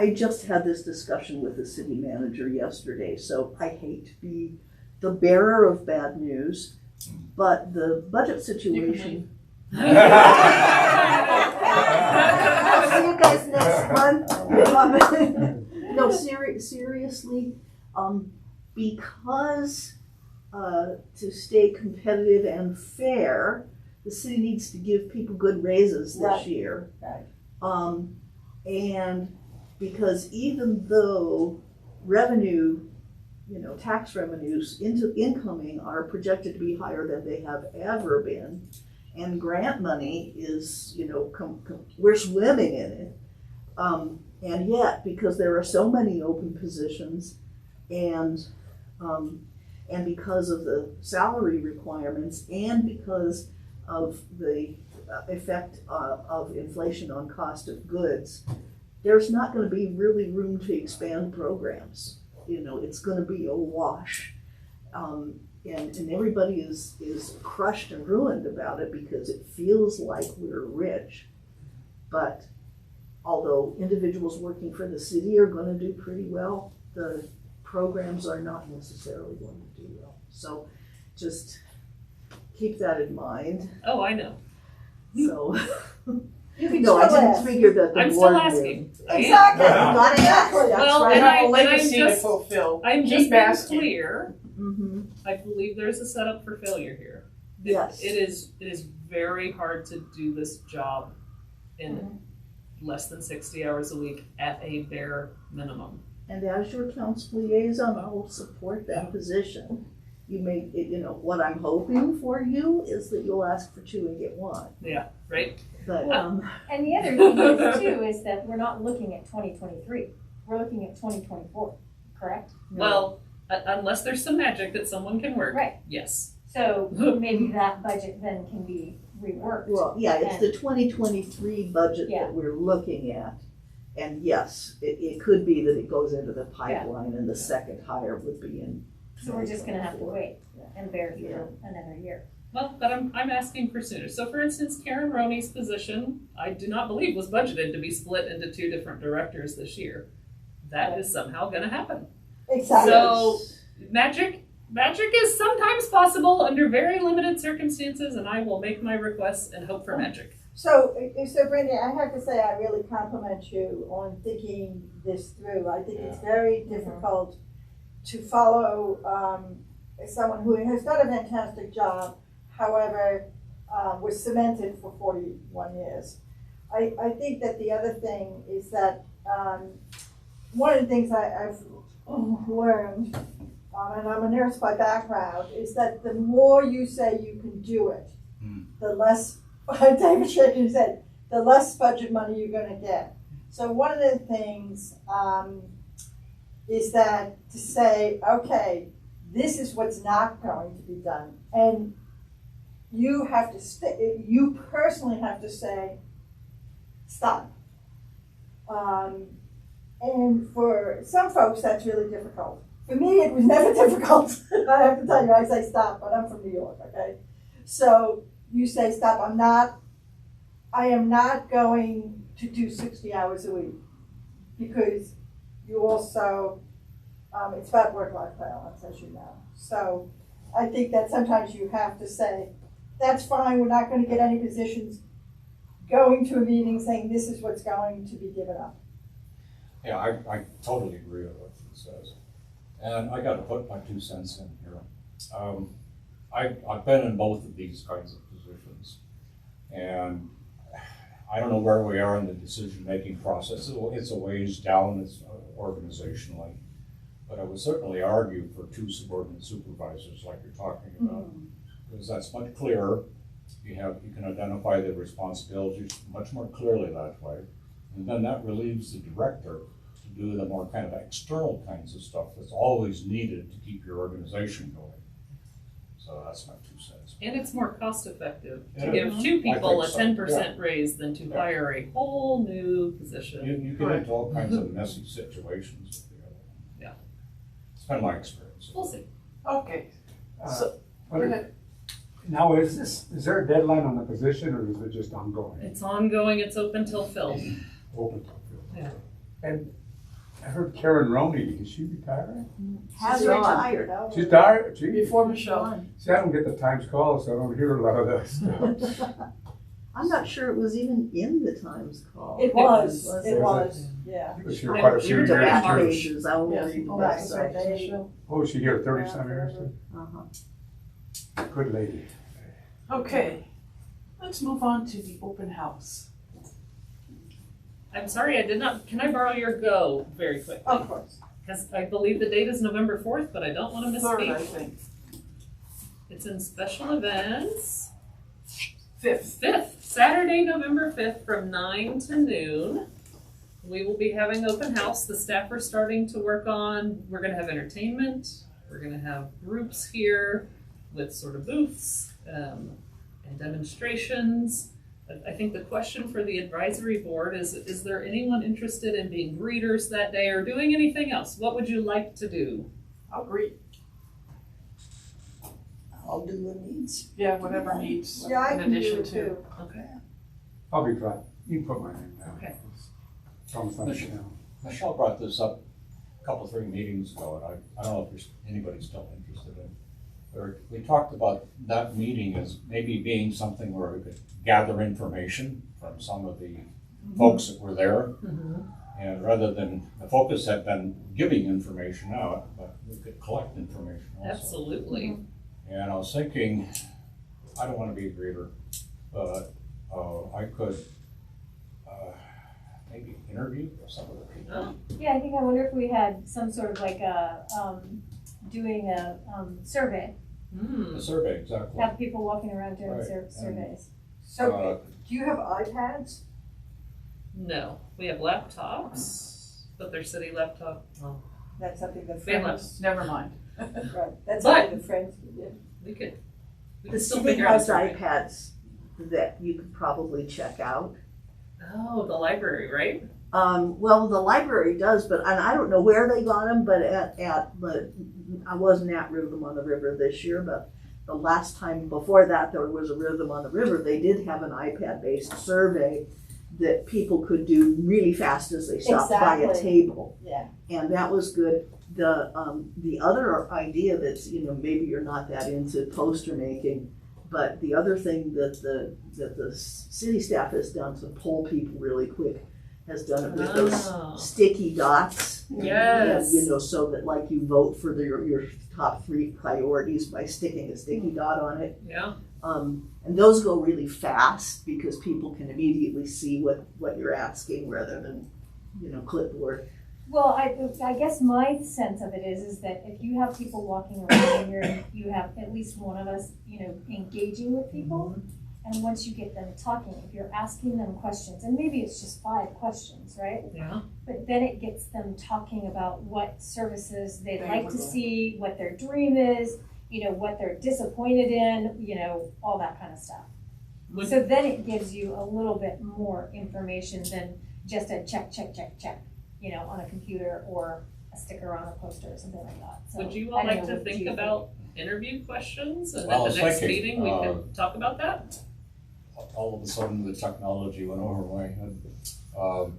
I just had this discussion with the city manager yesterday, so I hate to be the bearer of bad news, but the budget situation. I'll see you guys next month. No, seriously, because to stay competitive and fair, the city needs to give people good raises this year. Right. And because even though revenue, tax revenues incoming are projected to be higher than they have ever been, and grant money is, we're swimming in it. And yet, because there are so many open positions and because of the salary requirements and because of the effect of inflation on cost of goods, there's not going to be really room to expand programs. It's going to be a wash. And everybody is crushed and ruined about it because it feels like we're rich. But although individuals working for the city are going to do pretty well, the programs are not necessarily going to do well. So just keep that in mind. Oh, I know. So, You can no, I still didn't ask. figure that the I'm board still asking. Exactly. You gotta ask. Well, right. and I have a I'm legacy to just, fulfill. I'm Keep just being asking. clear. Mm-hmm. I believe there's a setup for failure here. Yes. It is very hard to do this job in less than 60 hours a week at a bare minimum. And as your council liaison, I will support that position. You may, what I'm hoping for you is that you'll ask for 2 and get 1. Yeah, right? But, And the other thing is too, is that we're not looking at 2023, we're looking at 2024, correct? Well, unless there's some magic that someone can work. Right. Yes. So maybe that budget then can be reworked. well, yeah, it's the 2023 budget Yeah. that we're looking at. And yes, it could be that it goes into the pipeline and the second hire would be in. So we're just gonna have to 2024. wait and bear through another year. Well, but I'm asking for sooner. So for instance, Karen Roney's position, I do not believe was budgeted to be split into 2 different directors this year. That is somehow gonna happen. Exactly. So magic is sometimes possible under very limited circumstances, and I will make my requests and hope for magic. So Brenda, I have to say, I really compliment you on thinking this through. I think it's very difficult to follow someone who has done a fantastic job, however, was cemented for 41 years. I think that the other thing is that one of the things I've learned, and I'm a nurse by background, is that the more you say you can do it, the less, David Shakin said, the less budget money you're gonna get. So one of the things is that to say, okay, this is what's not going to be done. And you have to you personally have to say, stop. And for some folks, that's really difficult. For me, it was never difficult. I have to tell you, I say stop, but I'm from New York, okay? So you say stop, I am not going to do 60 hours a week, because you also, it's about work-life balance, as you know. So I think that sometimes you have to say, that's fine, we're not going to get any positions, going to a meeting saying this is what's going to be given up. Yeah, I totally agree with what she says. And I gotta put my 2 cents in here. I've been in both of these kinds of positions. And I don't know where we are in the decision-making process. It's a ways down, it's organizationally. But I would certainly argue for 2 subordinate supervisors like you're talking about. Because that's much clearer. You can identify the responsibilities much more clearly that way. And then that relieves the director to do the more kind of external kinds of stuff that's always needed to keep your organization going. So that's my 2 cents. And it's more cost effective to Yeah. give 2 people a so, 10% raise than to hire a whole new position. You get into all kinds of messy situations with the other one. Yeah. It's been my experience. We'll see. Okay, so, What go if- ahead. Now, is there a deadline on the position, or is it just ongoing? It's ongoing, it's open till filled. Open till filled. Yeah. And I heard Karen Romey, is she retiring? Has She's on. retired. She's tired? Gee. Before Michelle. See, I don't get the Times call, so I don't hear a lot of that stuff. I'm not sure it was even in the Times call. It was, Was it it? was, yeah. She was here quite a few You're The very years. back March. pages, I only Yes. read the Oh, back that's side. right. Michelle. Oh, is she here 30-some years? Too? Uh-huh. Good lady. Okay, let's move on to the open house. I'm sorry, I did not, can I borrow your go very quickly? Of course. Because I believe the date is November 4th, but I don't want to Third, I misspeak. think. It's in special events. 5th. 5th, Saturday, November 5th from 9 to noon. We will be having open house. The staff are starting to work on, we're gonna have entertainment. We're gonna have groups here with sort of booths and demonstrations. I think the question for the advisory board is there anyone interested in being greeters that day or doing anything else? What would you like to do? I'll greet. I'll do what needs. Yeah, whatever needs, Yeah, I in can do addition it to. too. Okay. I'll be glad. You can put my name down. Okay. It's almost like, you know. Michelle brought this up a couple, 3 meetings ago, and I don't know if there's anybody still interested in. We talked about that meeting as maybe being something where we could gather information from some of the folks that were there. And rather than, the focus had been giving information out, but we could collect information also. Absolutely. And I was thinking, I don't want to be a greeter, but I could maybe interview some of the people. Yeah, I think I wonder if we had some sort of like a, doing a survey, A survey, exactly. have people walking around doing Right, surveys. So, do you have iPads? No, we have laptops, but they're city laptop. Oh, That's something that we have friends, Never mind. right, that's But- something that friends do. we could The still city figure out a has survey. iPads that you could probably check out. Oh, the library, right? Well, the library does, but, and I don't know where they got them, but but I wasn't at Rhythm on the River this year, but the last time before that, there was a Rhythm on the River, they did have an iPad-based survey that people could do really fast as they stopped by a Exactly. table. Yeah. And that was good. The other idea that's, maybe you're not that into poster making, but the other thing that the city staff has done to pull people really quick has done it with Oh. those sticky dots. Yes. And, so that like you vote for your top 3 priorities by sticking a sticky dot on it. Yeah. And those go really fast because people can immediately see what you're asking rather than, clipboard. Well, I guess my sense of it is that if you have people walking around and you have at least one of us, engaging with people, and once you get them talking, if you're asking them questions, and maybe it's just 5 questions, right? Yeah. But then it gets them talking about what services they'd like to see, what their dream is, what they're disappointed in, all that kind of stuff. So then it gives you a little bit more information than just a check, on a computer or a sticker on a poster or something like that. So Would you all I don't like know, to what think you about interview questions? And Well, I at was the next thinking, meeting, we could talk about that? All of a sudden, the technology went over my head. But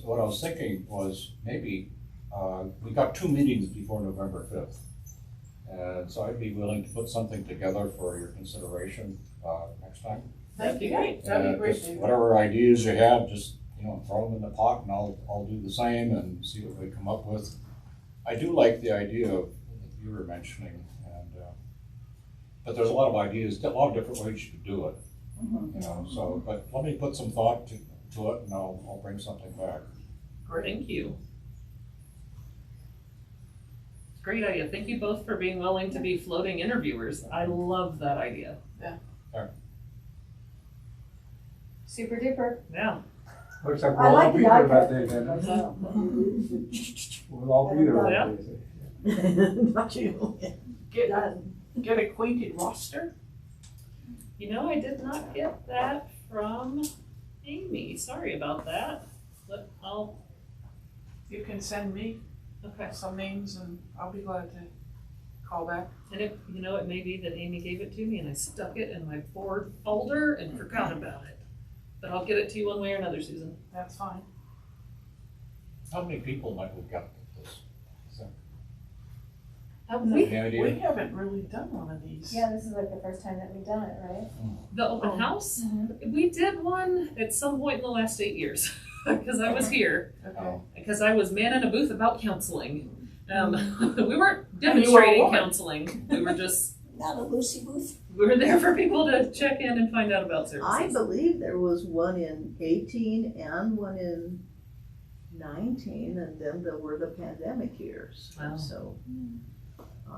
what I was thinking was maybe, we got 2 meetings before November 5th. And so I'd be willing to put something together for your consideration, next time. That'd be great. Just whatever ideas you have, just, throw them in the pot and I'll do the same and see what we come up with. I do like the idea of, that you were mentioning, and, but there's a lot of ideas, a lot of different ways you could do it. So, but let me put some thought to it and I'll bring something back. Thank you. Great idea. Thank you both for being willing to be floating interviewers. I love that idea. Super duper. Yeah. Looks like I we'll all like be the there idea. that day then. We'll all be there that day. Not you. Get acquainted roster. I did not get that from Amy. Sorry about that. But You can send me some names and I'll be glad to call back. and it may be that Amy gave it to me and I stuck it in my board folder and forgot about it. But I'll get it to you one way or another, Susan. That's fine. How many people might we got this? We, Any idea? We haven't really done one of these. Yeah, this is like the first time that we've done it, right? the open house, we did one at some point in the last 8 years because I was here. Okay. Because I was manning a booth about counseling. We weren't And you were a demonstrating woman. counseling. We were just, Not a Lucy Booth. we were there for people to check in and find out about services. I believe there was one in 18 and one in 19, and then there were the pandemic years. Wow. So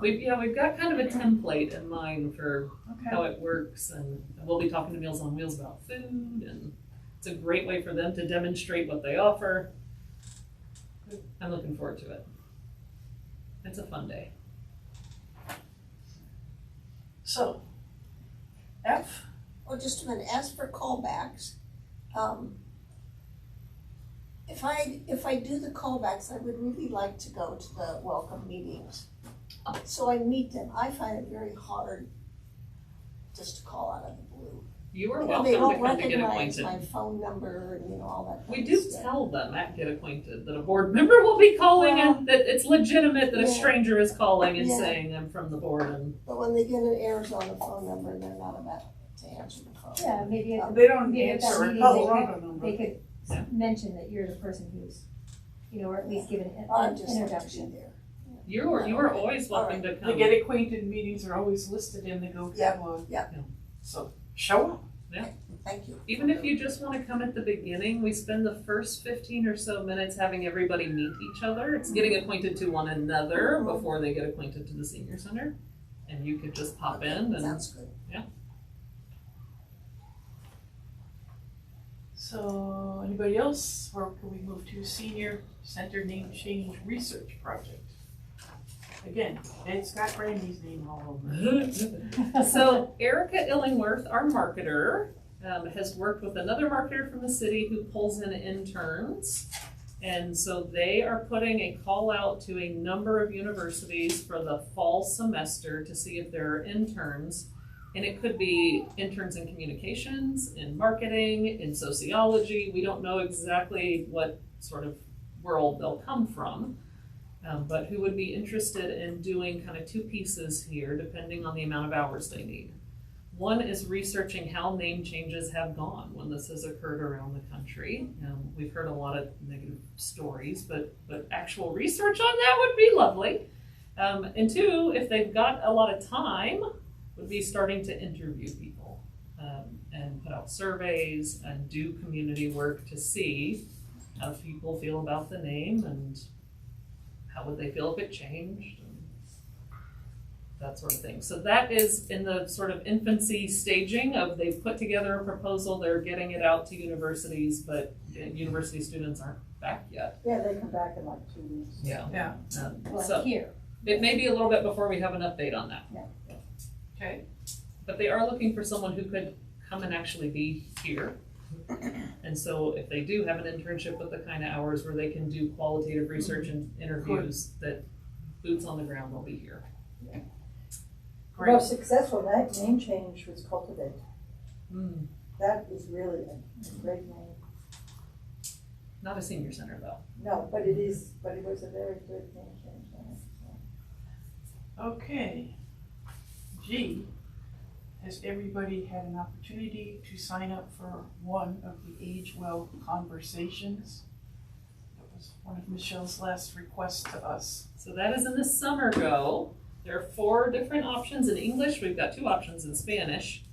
We've got kind of a template in mind for Okay. how it works, and we'll be talking to Meals on Wheels about food, and it's a great way for them to demonstrate what they offer. I'm looking forward to it. It's a fun day. So, F, Oh, just a minute, as for callbacks, if I do the callbacks, I would really like to go to the welcome meetings. So I meet them. I find it very hard just to call out of the blue. You are They welcome to don't come to get recognize acquainted. my phone number and all that. We kind do of stuff. tell them at Get Acquainted that a board member will be calling and that it's legitimate that a Yeah. stranger is calling and Yeah. saying I'm from the board and But when they get an Arizona phone number, they're not about to answer the phone. Yeah, maybe at they don't maybe at that answer a meeting Colorado number. they could Yeah. mention that you're the person who's, or at least give an I'd just like to be introduction. there. you are always welcome to The come. Get Acquainted meetings are always listed in the Go Yeah, catalog. yeah. So, show up. Thank you. Even if you just want to come at the beginning, we spend the first 15 or so minutes having everybody meet each other. It's getting acquainted to one another before they get acquainted to the senior center. And you could just pop in and Sounds good. So, anybody else, or can we move to Senior Center Name Change Research Project? Again, it's got Brandy's name all over it. So Erica Illingworth, our marketer, has worked with another marketer from the city who pulls in interns. And so they are putting a call out to a number of universities for the fall semester to see if there are interns. And it could be interns in communications, in marketing, in sociology. We don't know exactly what sort of world they'll come from. But who would be interested in doing kind of 2 pieces here, depending on the amount of hours they need. One is researching how name changes have gone when this has occurred around the country. We've heard a lot of negative stories, but actual research on that would be lovely. And two, if they've got a lot of time, would be starting to interview people, and put out surveys and do community work to see how people feel about the name and how would they feel if it changed and that sort of thing. So that is in the sort of infancy staging of they've put together a proposal, they're getting it out to universities, but university students aren't back yet. Yeah, they come back in like 2 weeks. Yeah. Yeah. Well, So here, it may be a little bit before we have an update on that. Okay. But they are looking for someone who could come and actually be here. And so if they do have an internship with the kind of hours where they can do qualitative research and interviews, that boots on the ground will be here. The Great. most successful name change was Cultivate. Mm, That is really a great name. not a senior center though. No, but it was a very good name change. So. Okay. G, has everybody had an opportunity to sign up for one of the Age Well conversations? That was one of Michelle's last requests to us. So that is in the summer go. There are 4 different options in English. We've got 2 options in Spanish.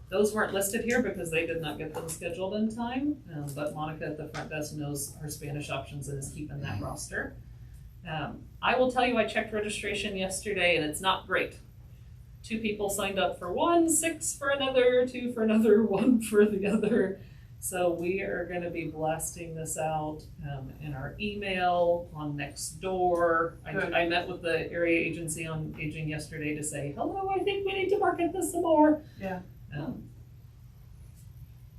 Those weren't listed here because they did not get them scheduled in time. But Monica at the front desk knows her Spanish options and is keeping that roster. I will tell you, I checked registration yesterday and it's not great. 2 people signed up for one, 6 for another, 2 for another, 1 for the other. So we are going to be blasting this out in our email, on Nextdoor. I met with the area agency on aging yesterday to say, hello, I think we need to market this some more. Yeah.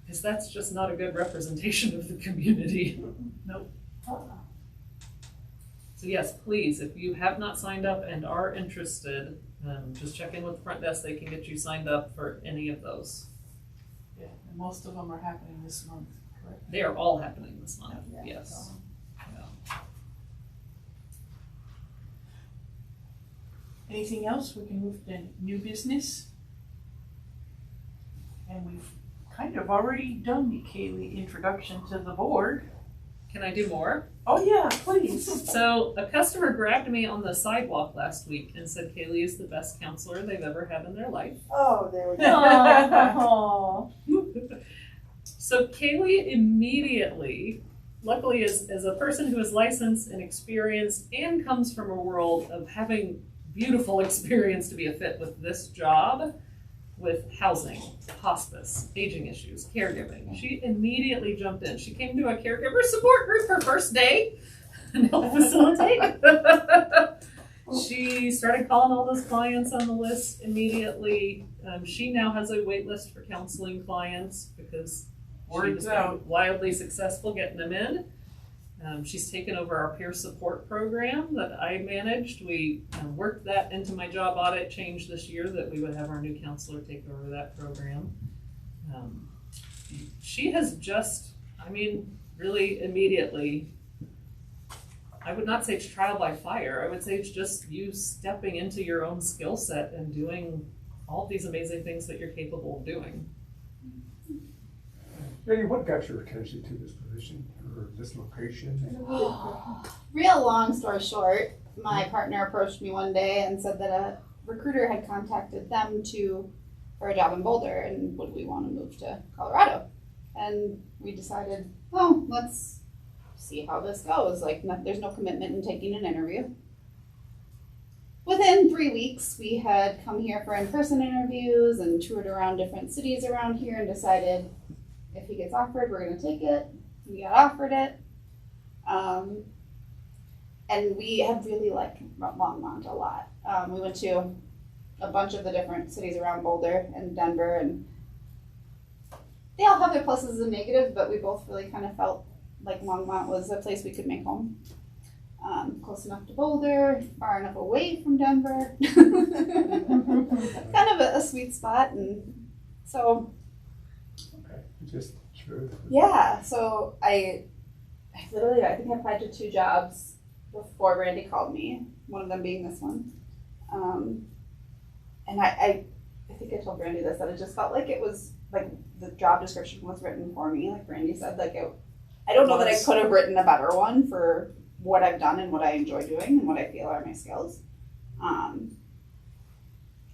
Because that's just not a good representation of the community. Nope. So yes, please, if you have not signed up and are interested, just check in with the front desk. They can get you signed up for any of those. Yeah, and most of them are happening this month, correct? They are all happening this month, Yeah. yes. Yeah. Anything else? We can move to new business. And we've kind of already done the Kaylee introduction to the board. Can I do more? Oh yeah, please. So a customer grabbed me on the sidewalk last week and said Kaylee is the best counselor they've ever had in their life. Oh, there we go. oh, So Kaylee immediately, luckily as a person who is licensed and experienced and comes from a world of having beautiful experience to be a fit with this job, with housing, hospice, aging issues, caregiving. She immediately jumped in. She came to a caregiver support group her first day and helped facilitate. She started calling all those clients on the list immediately. She now has a wait list for counseling clients because she Word's has been out. wildly successful getting them in. She's taken over our peer support program that I managed. We worked that into my job audit change this year that we would have our new counselor take over that program. She has just, really immediately, I would not say it's trial by fire. I would say it's just you stepping into your own skill set and doing all these amazing things that you're capable of doing. Jenny, what got your attention to this position or this location? Real long story short, my partner approached me one day and said that a recruiter had contacted them for a job in Boulder and would we want to move to Colorado? And we decided, well, let's see how this goes. There's no commitment in taking an interview. Within 3 weeks, we had come here for in-person interviews and toured around different cities around here and decided if he gets offered, we're going to take it. We got offered it. And we have really liked Longmont a lot. We went to a bunch of the different cities around Boulder and Denver, and they all have their pluses and negatives, but we both really kind of felt like Longmont was a place we could make home. Close enough to Boulder, far enough away from Denver. Kind of a sweet spot, and so Just true. yeah, so I think I applied to 2 jobs before Randy called me, one of them being this one. And I think I told Randy this, that it just felt like it was, like, the job description was written for me, like Randy said. I don't know that I could have written a better one for what I've done and what I enjoy doing and what I feel are my skills.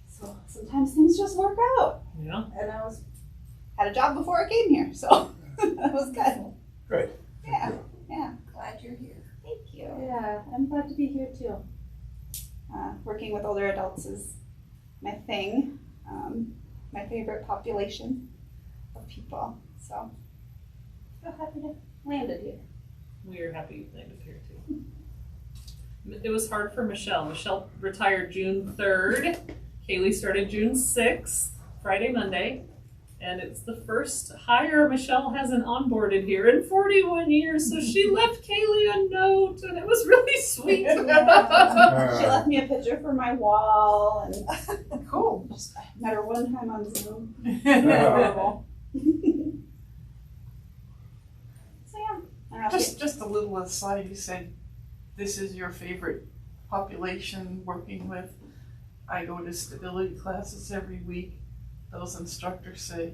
So sometimes things just work out. Yeah. And Had a job before I came here, so that was good. Good. Yeah, yeah. glad you're here. Thank you. Yeah, I'm glad to be here too. Working with older adults is my thing, my favorite population of people. So happy to landed here. We are happy you landed here too. It was hard for Michelle. Michelle retired June 3rd. Kaylee started June 6th, Friday, Monday. And it's the first hire Michelle hasn't onboarded here in 41 years. So she left Kaylee a note and it was really sweet. She left me a picture for my wall, and Cool. just I met her one time on Zoom. Adorable. So yeah, I don't know if Just a little aside, you said this is your favorite population working with. I go to stability classes every week. Those instructors say,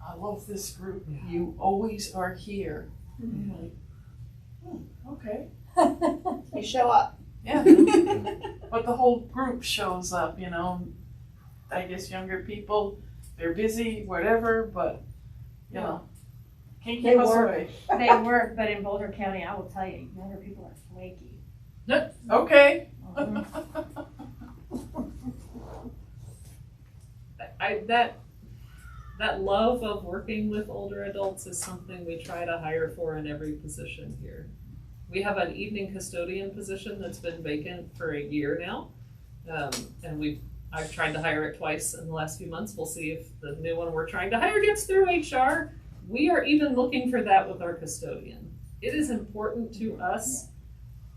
I love this group. Yeah. You always are here. I'm like, okay. you show up. Yeah. But the whole group shows up, you know. I guess younger people, they're busy, whatever, but, you know, can't They keep us work. away. They work, but in Boulder County, I will tell you, younger people are flaky. Okay. That love of working with older adults is something we try to hire for in every position here. We have an evening custodian position that's been vacant for a year now. And I've tried to hire it twice in the last few months. We'll see if the new one we're trying to hire gets through HR. We are even looking for that with our custodian. It is important to us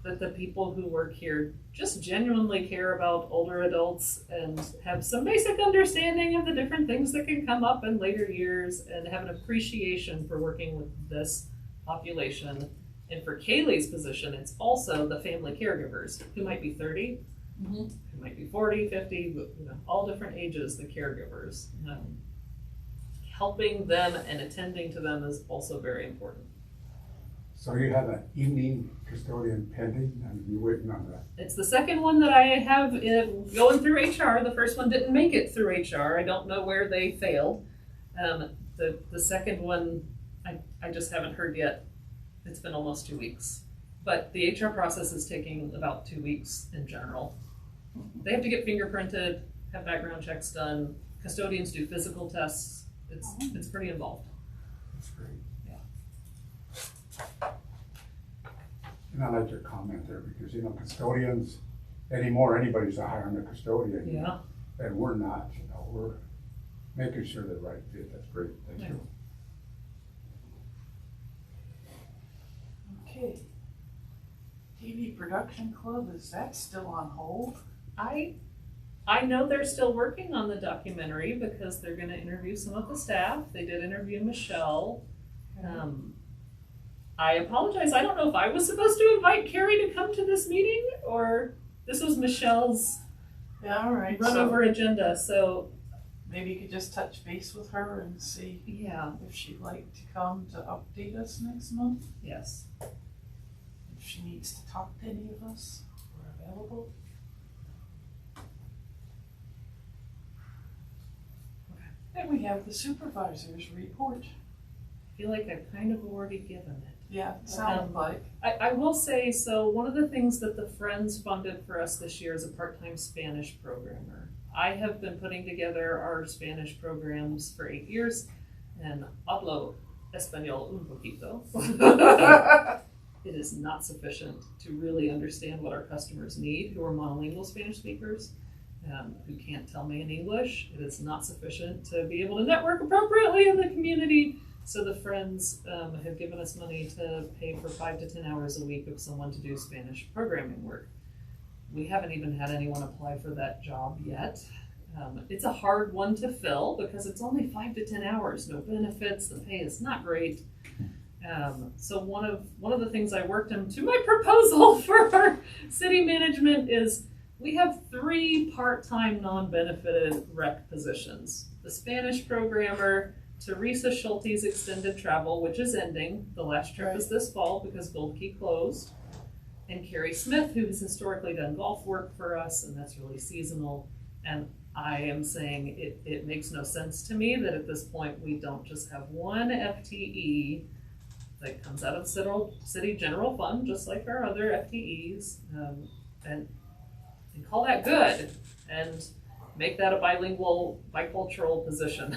that the people who work here just genuinely care about older adults and have some basic understanding of the different things that can come up in later years and have an appreciation for working with this population. And for Kaylee's position, it's also the family caregivers who might be 30, who might be 40, 50, you know, all different ages, the caregivers. Helping them and attending to them is also very important. So you have an evening custodian pending and you're waiting on that? It's the second one that I have going through HR. The first one didn't make it through HR. I don't know where they failed. The second one, I just haven't heard yet. It's been almost 2 weeks. But the HR process is taking about 2 weeks in general. They have to get fingerprinted, have background checks done. Custodians do physical tests. It's pretty involved. That's great. Yeah. And I like your comment there because, you know, custodians anymore, anybody's a hiring a custodian. Yeah. And we're not, you know, we're making sure they're right fit. That's great. Thank Yeah. you. Okay. TV Production Club, is that still on hold? I know they're still working on the documentary because they're going to interview some of the staff. They did interview Michelle. I apologize. I don't know if I was supposed to invite Carrie to come to this meeting or this was Michelle's Yeah, all right. run So over agenda. So maybe you could just touch base with her and see yeah, if she'd like to come to update us next month. yes. If she needs to talk to any of us, we're available. And we have the supervisor's report. I feel like I've kind of already given it. Yeah, sounds like. I will say, so one of the things that the Friends funded for us this year is a part-time Spanish programmer. I have been putting together our Spanish programs for 8 years, and hablo español un poquito. It is not sufficient to really understand what our customers need who are monolingual Spanish speakers, who can't tell me in English. It is not sufficient to be able to network appropriately in the community. So the Friends have given us money to pay for 5 to 10 hours a week of someone to do Spanish programming work. We haven't even had anyone apply for that job yet. It's a hard one to fill because it's only 5 to 10 hours, no benefits, the pay is not great. So one of the things I worked into my proposal for our city management is we have 3 part-time non-benefited rec positions. The Spanish programmer, Teresa Schulte's extended travel, which is ending. The last trip is this fall because Gold Key closed. and Carrie Smith, who has historically done golf work for us, and that's really seasonal. And I am saying it makes no sense to me that at this point we don't just have one FTE that comes out of the city general fund, just like our other FTEs, and call that good, and make that a bilingual, bicultural position.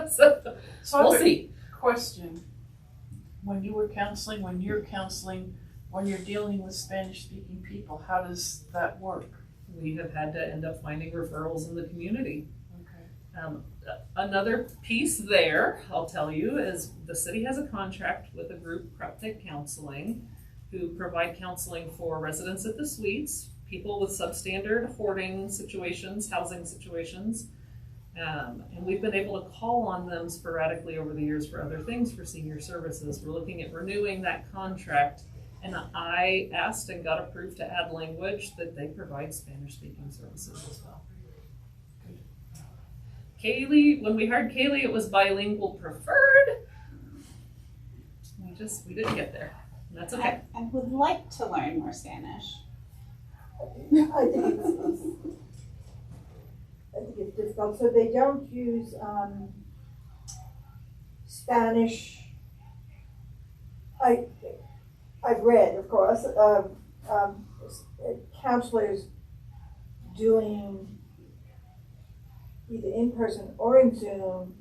So we'll see. Question, when you're counseling, when you're dealing with Spanish-speaking people, how does that work? We have had to end up finding referrals in the community. Okay. Another piece there, I'll tell you, is the city has a contract with a group, Cryptic Counseling, who provide counseling for residents at the suites, people with substandard hoarding situations, housing situations. And we've been able to call on them sporadically over the years for other things for senior services. We're looking at renewing that contract, and I asked and got approved to add language that they provide Spanish-speaking services as well. Kaylee, when we hired Kaylee, it was bilingual preferred. We didn't get there, and that's okay. I would like to learn more Spanish. I think it's difficult. So they don't use Spanish. I've read, of course, counselors doing either in person or in Zoom,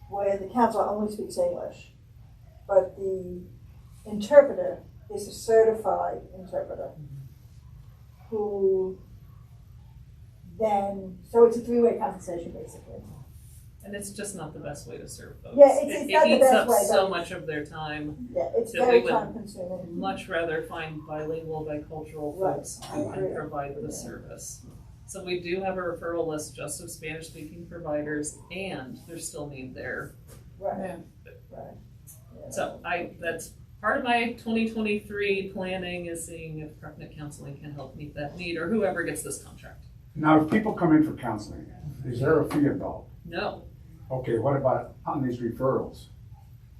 where the counselor only speaks English, but the interpreter is a certified interpreter who then, so it's a three-way conversation basically. And it's just not the best way to serve folks. Yeah, it's not the eats best up way, so but much of their time. yeah, it's that very we would time consuming. Much rather find bilingual, bicultural Right, folks I who agree. can provide the service. So we do have a referral list just of Spanish-speaking providers, and there's still need there. Right, Yeah. right. Yeah. So that's part of my 2023 planning, is seeing if Cryptic Counseling can help meet that need, or whoever gets this contract. Now, if people come in for counseling, is there a fee involved? No. Okay, what about on these referrals?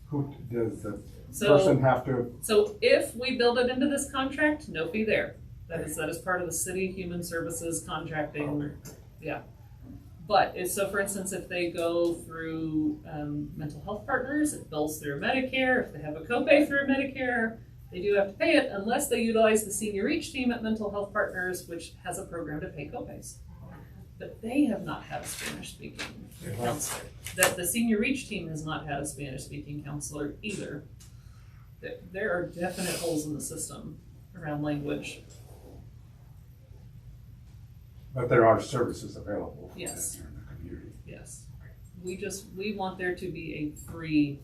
Who, does the So- person have to, So if we build it into this contract, no fee there. That is part of the city human services contracting. Yeah. But so for instance, if they go through mental health partners, it bills through Medicare. If they have a copay through Medicare, they do have to pay it unless they utilize the senior reach team at Mental Health Partners, which has a program to pay copays. But they have not had a Spanish-speaking counselor. That the senior reach team has not had a Spanish-speaking counselor either. There are definite holes in the system around language. but there are services available for that Yes. here in the community? Yes. We want there to be a free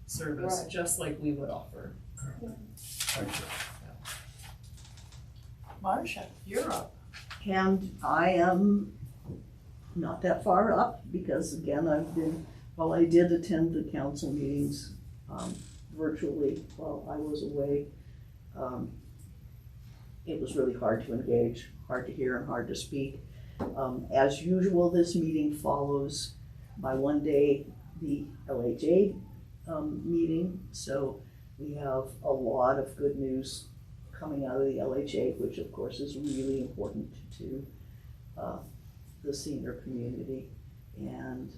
service, Right. just like we would offer. Thank you. Marcia, you're up. And I am not that far up because again, while I did attend the council meetings virtually while I was away, it was really hard to engage, hard to hear and hard to speak. As usual, this meeting follows by one day the LHA meeting. So we have a lot of good news coming out of the LHA, which of course is really important to the senior community. And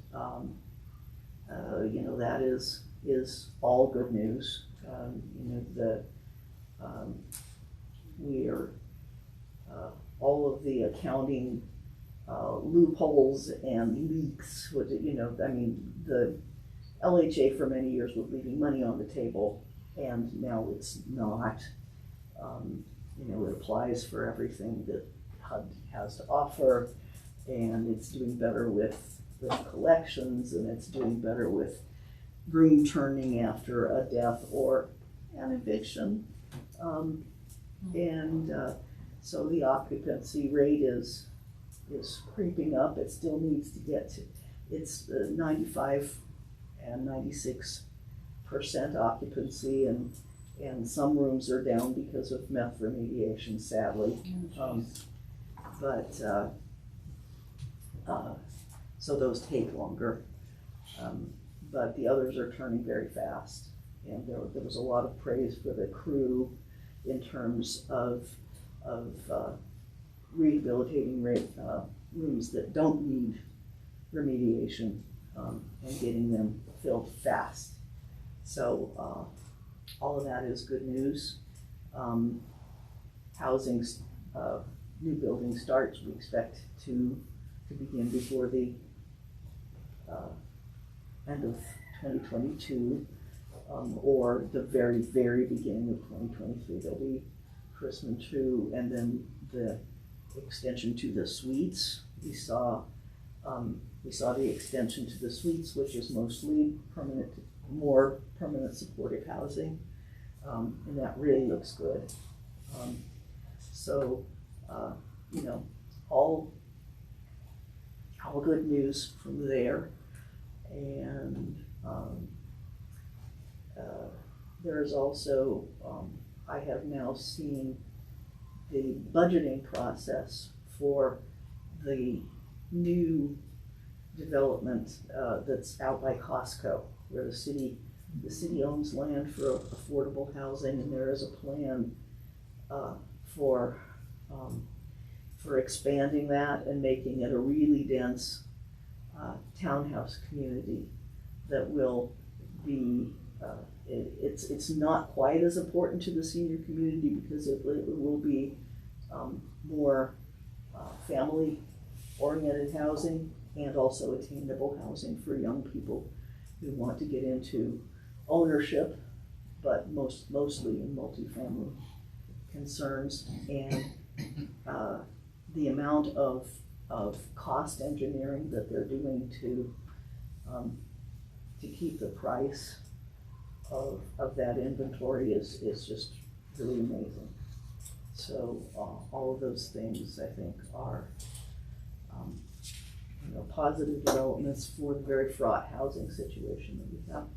that is all good news. We are all of the accounting loopholes and leaks. The LHA for many years was leaving money on the table, and now it's not. It applies for everything that HUD has to offer, and it's doing better with collections, and it's doing better with room turning after a death or an eviction. So the occupancy rate is creeping up. It still needs to get to, it's 95 and 96% occupancy, and some rooms are down because of meth remediation, sadly. So those take longer, but the others are turning very fast. And there was a lot of praise for the crew in terms of rehabilitating rooms that don't need remediation, and getting them filled fast. So all of that is good news. Housing, new building starts, we expect to begin before the end of 2022, or the very, very beginning of 2023. There'll be Christmas too, and then the extension to the suites. We saw the extension to the suites, which is mostly more permanent supportive housing, and that really looks good. So, all good news from there. And there's also, I have now seen the budgeting process for the new development that's out by Costco, where the city owns land for affordable housing, and there is a plan for expanding that and making it a really dense townhouse community that will be, it's not quite as important to the senior community because it will be more family-oriented housing and also attainable housing for young people who want to get into ownership, but mostly in multifamily concerns. And the amount of cost engineering that they're doing to keep the price of that inventory is just really amazing. So all of those things, I think, are positive developments for the very fraught housing situation that we have.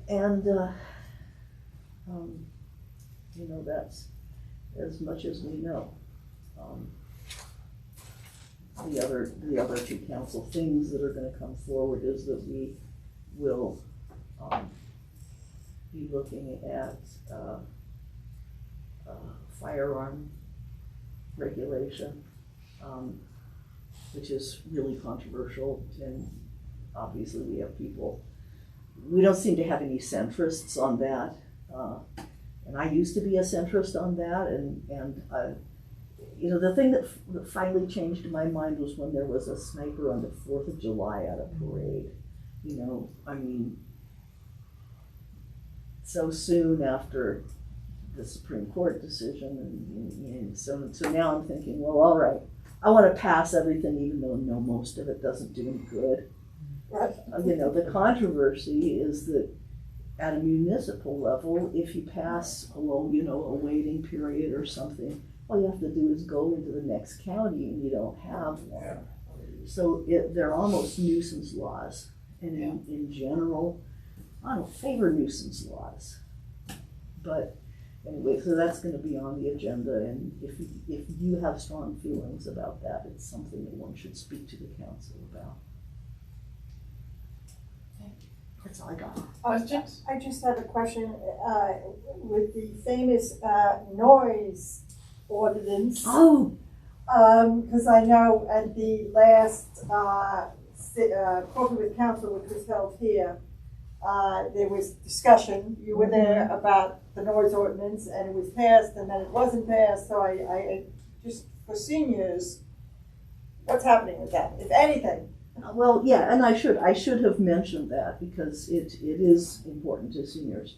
And that's as much as we know. The other two council things that are going to come forward is that we will be looking at firearm regulation, which is really controversial, and obviously we have people, we don't seem to have any centrists on that, and I used to be a centrist on that, and the thing that finally changed my mind was when there was a sniper on the 4th of July at a parade. So soon after the Supreme Court decision, and so now I'm thinking, well, all right, I want to pass everything, even though most of it doesn't do any good. Right. The controversy is that at a municipal level, if you pass a waiting period or something, all you have to do is go into the next county and you don't have one. Yeah. So they're almost nuisance laws. And in general, I don't favor nuisance laws. But anyway, so that's going to be on the agenda. And if you have strong feelings about that, it's something that one should speak to the council about. That's all I got. Questions? I just have a question, with the famous noise ordinance. Oh, Because I know at the last Coffee with Council, which was held here, there was discussion, you were there, about the noise ordinance, and it was passed, and then it wasn't passed, so I just, for seniors, what's happening with that, if anything? well, yeah, and I should have mentioned that because it is important to seniors.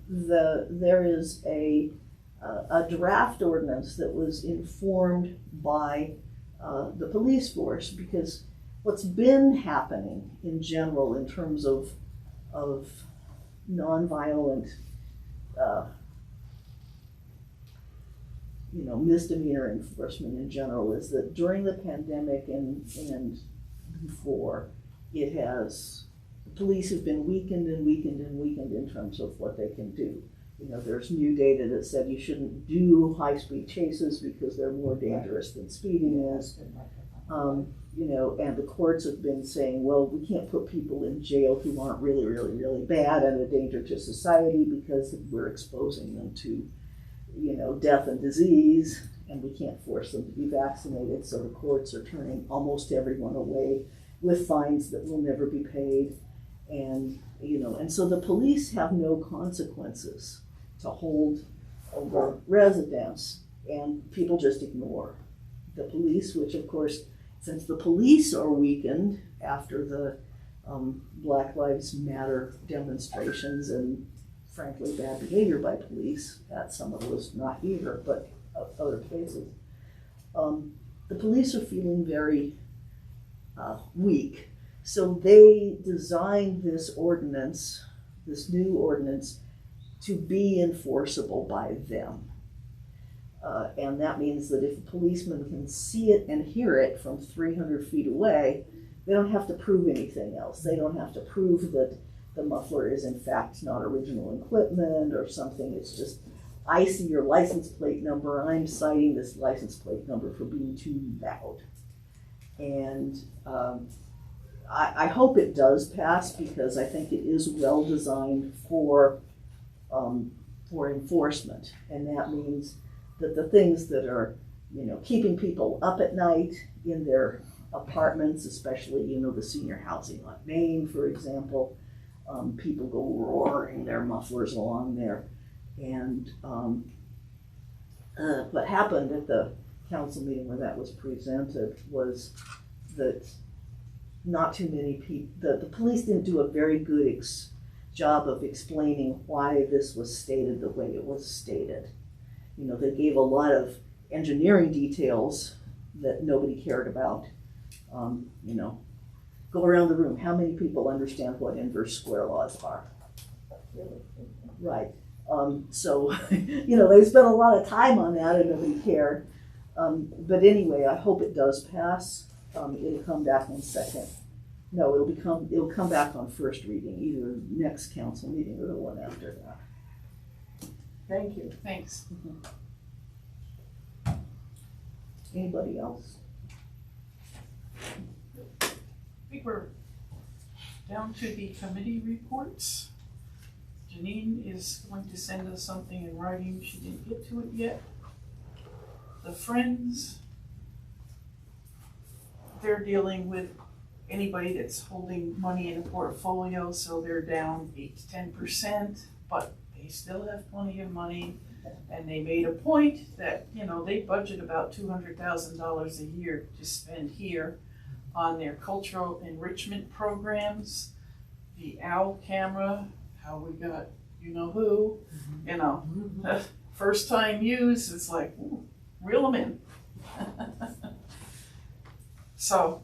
There is a draft ordinance that was informed by the police force, because what's been happening in general in terms of nonviolent misdemeanor enforcement in general is that during the pandemic and before, the police have been weakened in terms of what they can do. There's new data that said you shouldn't do high-speed chases because they're more dangerous than speeding is. You know, and the courts have been saying, well, we can't put people in jail who aren't really, really, really bad and a danger to society because we're exposing them to, you know, death and disease, and we can't force them to be vaccinated. So the courts are turning almost everyone away with fines that will never be paid. And, you know, and so the police have no consequences to hold over residents, and people just ignore the police, which of course, since the police are weakened after the Black Lives Matter demonstrations and frankly bad behavior by police at some of those, not here, but other places, the police are feeling very weak. So they designed this ordinance, this new ordinance, to be enforceable by them. And that means that if a policeman can see it and hear it from 300 feet away, they don't have to prove anything else. They don't have to prove that the muffler is in fact not original equipment or something. It's just, I see your license plate number, I'm citing this license plate number for being too loud. And I hope it does pass, because I think it is well designed for enforcement. And that means that the things that are, you know, keeping people up at night in their apartments, especially, you know, the senior housing on Main, for example, people go roaring their mufflers along there. And what happened at the council meeting where that was presented was that not too many people, the police didn't do a very good job of explaining why this was stated the way it was stated. You know, they gave a lot of engineering details that nobody cared about. You know, go around the room, how many people understand what inverse square laws are? Right. So, you know, they spent a lot of time on that and nobody cared. But anyway, I hope it does pass. It'll come back on second. No, it'll come back on first reading, either next council meeting or the one after that. Thank you. Thanks. Anybody else? I think we're down to the committee reports. Janine is going to send us something in writing. She didn't get to it yet. The Friends, they're dealing with anybody that's holding money in a portfolio, so they're down 8 to 10%, but they still have plenty of money. And they made a point that, you know, they budget about $200,000 a year to spend here on their cultural enrichment programs, the OWL camera, how we got you know who, you know, first time use, it's like, ooh, reel them in. So,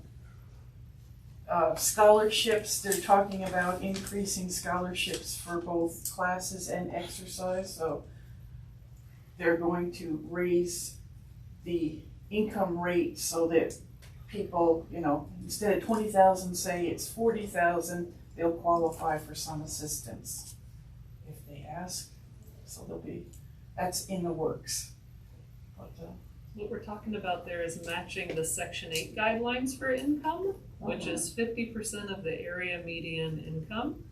scholarships, they're talking about increasing scholarships for both classes and exercise, so they're going to raise the income rate so that people, you know, instead of 20,000, say it's 40,000, they'll qualify for some assistance if they ask. So they'll be, that's in the works. But, what we're talking about there is matching the Section 8 guidelines for income, which is 50% of the area median income,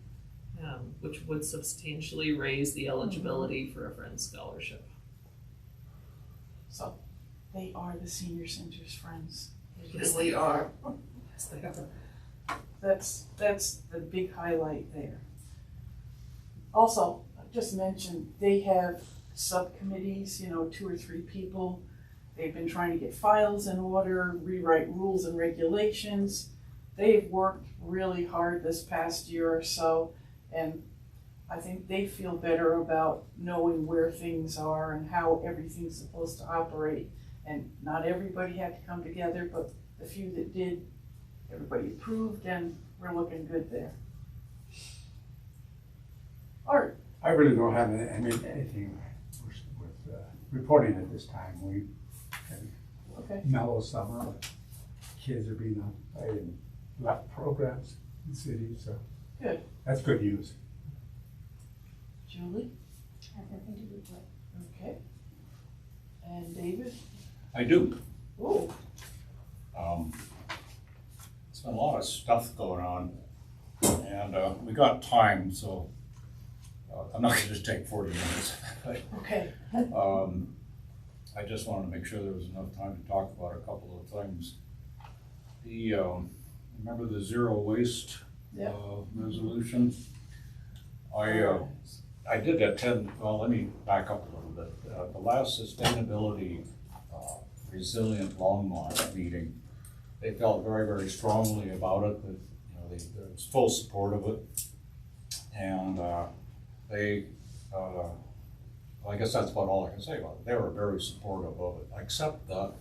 which would substantially raise the eligibility for a Friends Scholarship. so they are the senior center's friends. They Yes, really they are. Yes, they are. That's the big highlight there. Also, I just mentioned, they have subcommittees, you know, 2 or 3 people. They've been trying to get files in order, rewrite rules and regulations. They've worked really hard this past year or so, and I think they feel better about knowing where things are and how everything's supposed to operate. And not everybody had to come together, but the few that did, everybody approved, and we're looking good there. Art. I really don't have anything with reporting at this time. We had Okay. a mellow summer. Kids are being occupied in a lot of programs in the city, so Good. that's good news. Julie. I have nothing to report. Okay. And David. I do. Ooh. been a lot of stuff going on, and we got time, so I'm not going to take 40 minutes. But, Okay. I just wanted to make sure there was enough time to talk about a couple of things. Remember the zero waste Yep. resolution? I did attend, well, let me back up a little bit. The last sustainability resilient Longmont meeting, they felt very, very strongly about it, that, there was full support of it. And well, I guess that's about all I can say about it. They were very supportive of it, except that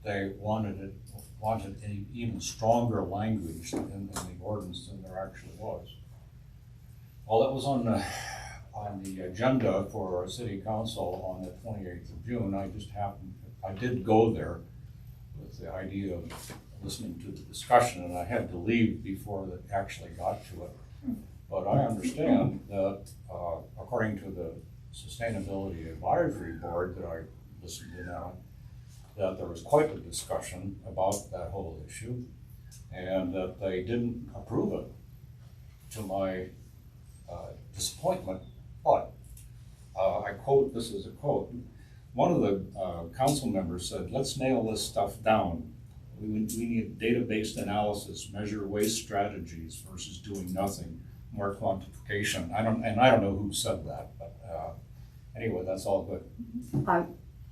they wanted even stronger language in the ordinance than there actually was. Well, that was on the agenda for our city council on the 28th of June. I did go there with the idea of listening to the discussion, and I had to leave before it actually got to it. But I understand that according to the Sustainability Advisory Board that I listened to now, that there was quite a discussion about that whole issue, and that they didn't approve it, to my disappointment. But I quote, this is a quote, one of the council members said, "Let's nail this stuff down. We need data-based analysis, measure waste strategies versus doing nothing, more quantification." I don't know who said that, but anyway, that's all good.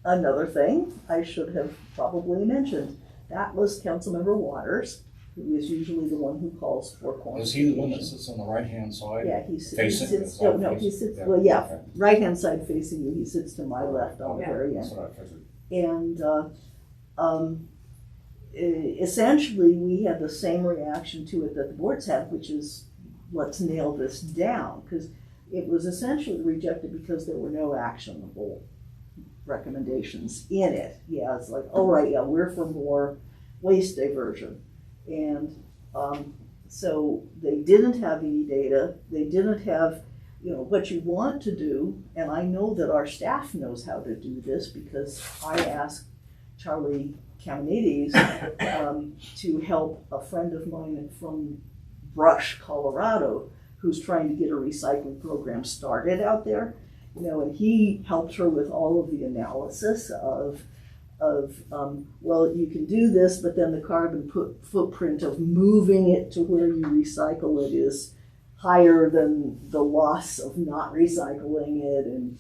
Another thing I should have probably mentioned, that was Councilmember Waters, who is usually the one who calls for quantification. Is he the one that sits on the right-hand side? Yeah, he Facing sits, the no, he sits, yeah, well, yeah, okay. right-hand side facing you, he sits to my left on the very That's end. what I figured. And essentially, we had the same reaction to it that the boards had, which is, let's nail this down, because it was essentially rejected because there were no actionable recommendations in it. Yeah, it's like, oh, right, yeah, we're for more waste diversion. And so they didn't have any data, they didn't have, what you want to do, and I know that our staff knows how to do this because I asked Charlie Kamenides to help a friend of mine from Brush, Colorado, who's trying to get a recycling program started out there, and he helped her with all of the analysis of well, you can do this, but then the carbon footprint of moving it to where you recycle it is higher than the loss of not recycling it, and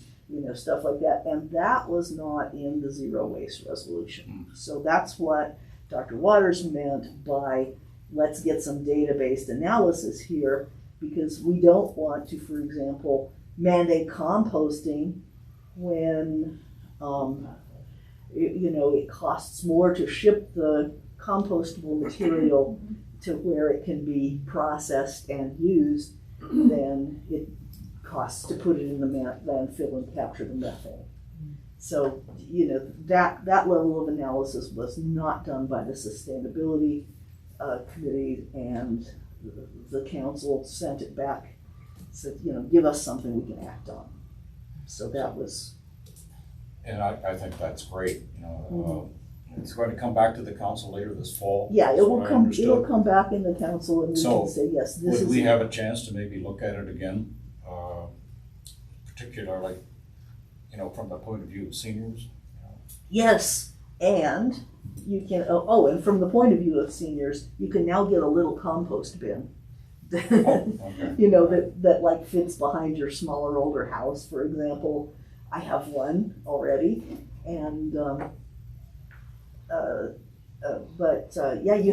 stuff like that. And that was not in the zero waste resolution. So that's what Dr. Waters meant by let's get some data-based analysis here, because we don't want to, for example, mandate composting when it costs more to ship the compostable material to where it can be processed and used than it costs to put it in the landfill and capture the methane. So, that level of analysis was not done by the Sustainability Committee, and the council sent it back, said, give us something we can act on. So that was. And I think that's great, it's going to come back to the council later this fall. Yeah, That's what I understood. it'll come back in the council and we So, can say, yes, this is. Would we have a chance to maybe look at it again, particularly, from the point of view of seniors? Yes, and you can, and from the point of view of seniors, you can now get a little compost bin. Okay. That like fits behind your smaller, older house, for example. I have one already, and you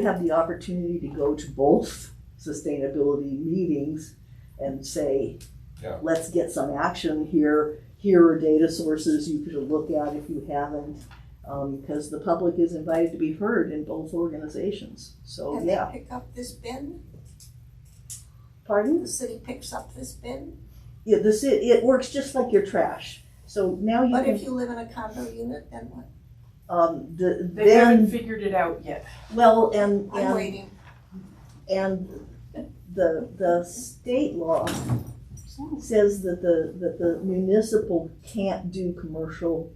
have the opportunity to go to both sustainability meetings and say, Yeah. let's get some action here. Here are data sources you could look at if you haven't, because the public is invited to be heard in both organizations. So, Can yeah. they pick up this bin? Pardon? The city picks up this bin? Yeah, it works just like your trash. So now you But can. if you live in a condo unit, then what? They haven't figured it out yet. Well, I'm waiting. and the state law says that the municipal can't do commercial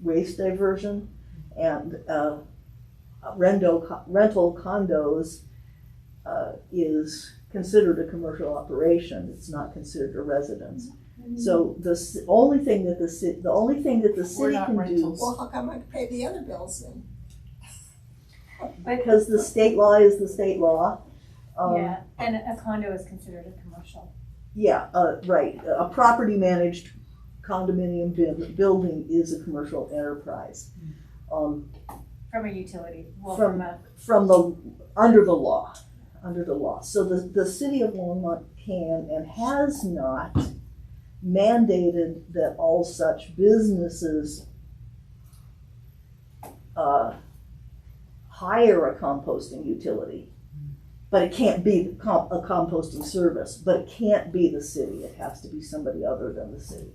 waste diversion, and rental condos is considered a commercial operation. It's not considered a residence. So the only thing that the city not can do, rentals. Well, how come I pay the other bills then? because the state law is the state law. Yeah, and a condo is considered a commercial. Yeah, right. A property managed condominium building is a commercial enterprise. From a utility, well, From- from a, Under the law. So the city of Longmont can and has not mandated that all such businesses hire a composting utility. But it can't be a composting service, but it can't be the city. It has to be somebody other than the city.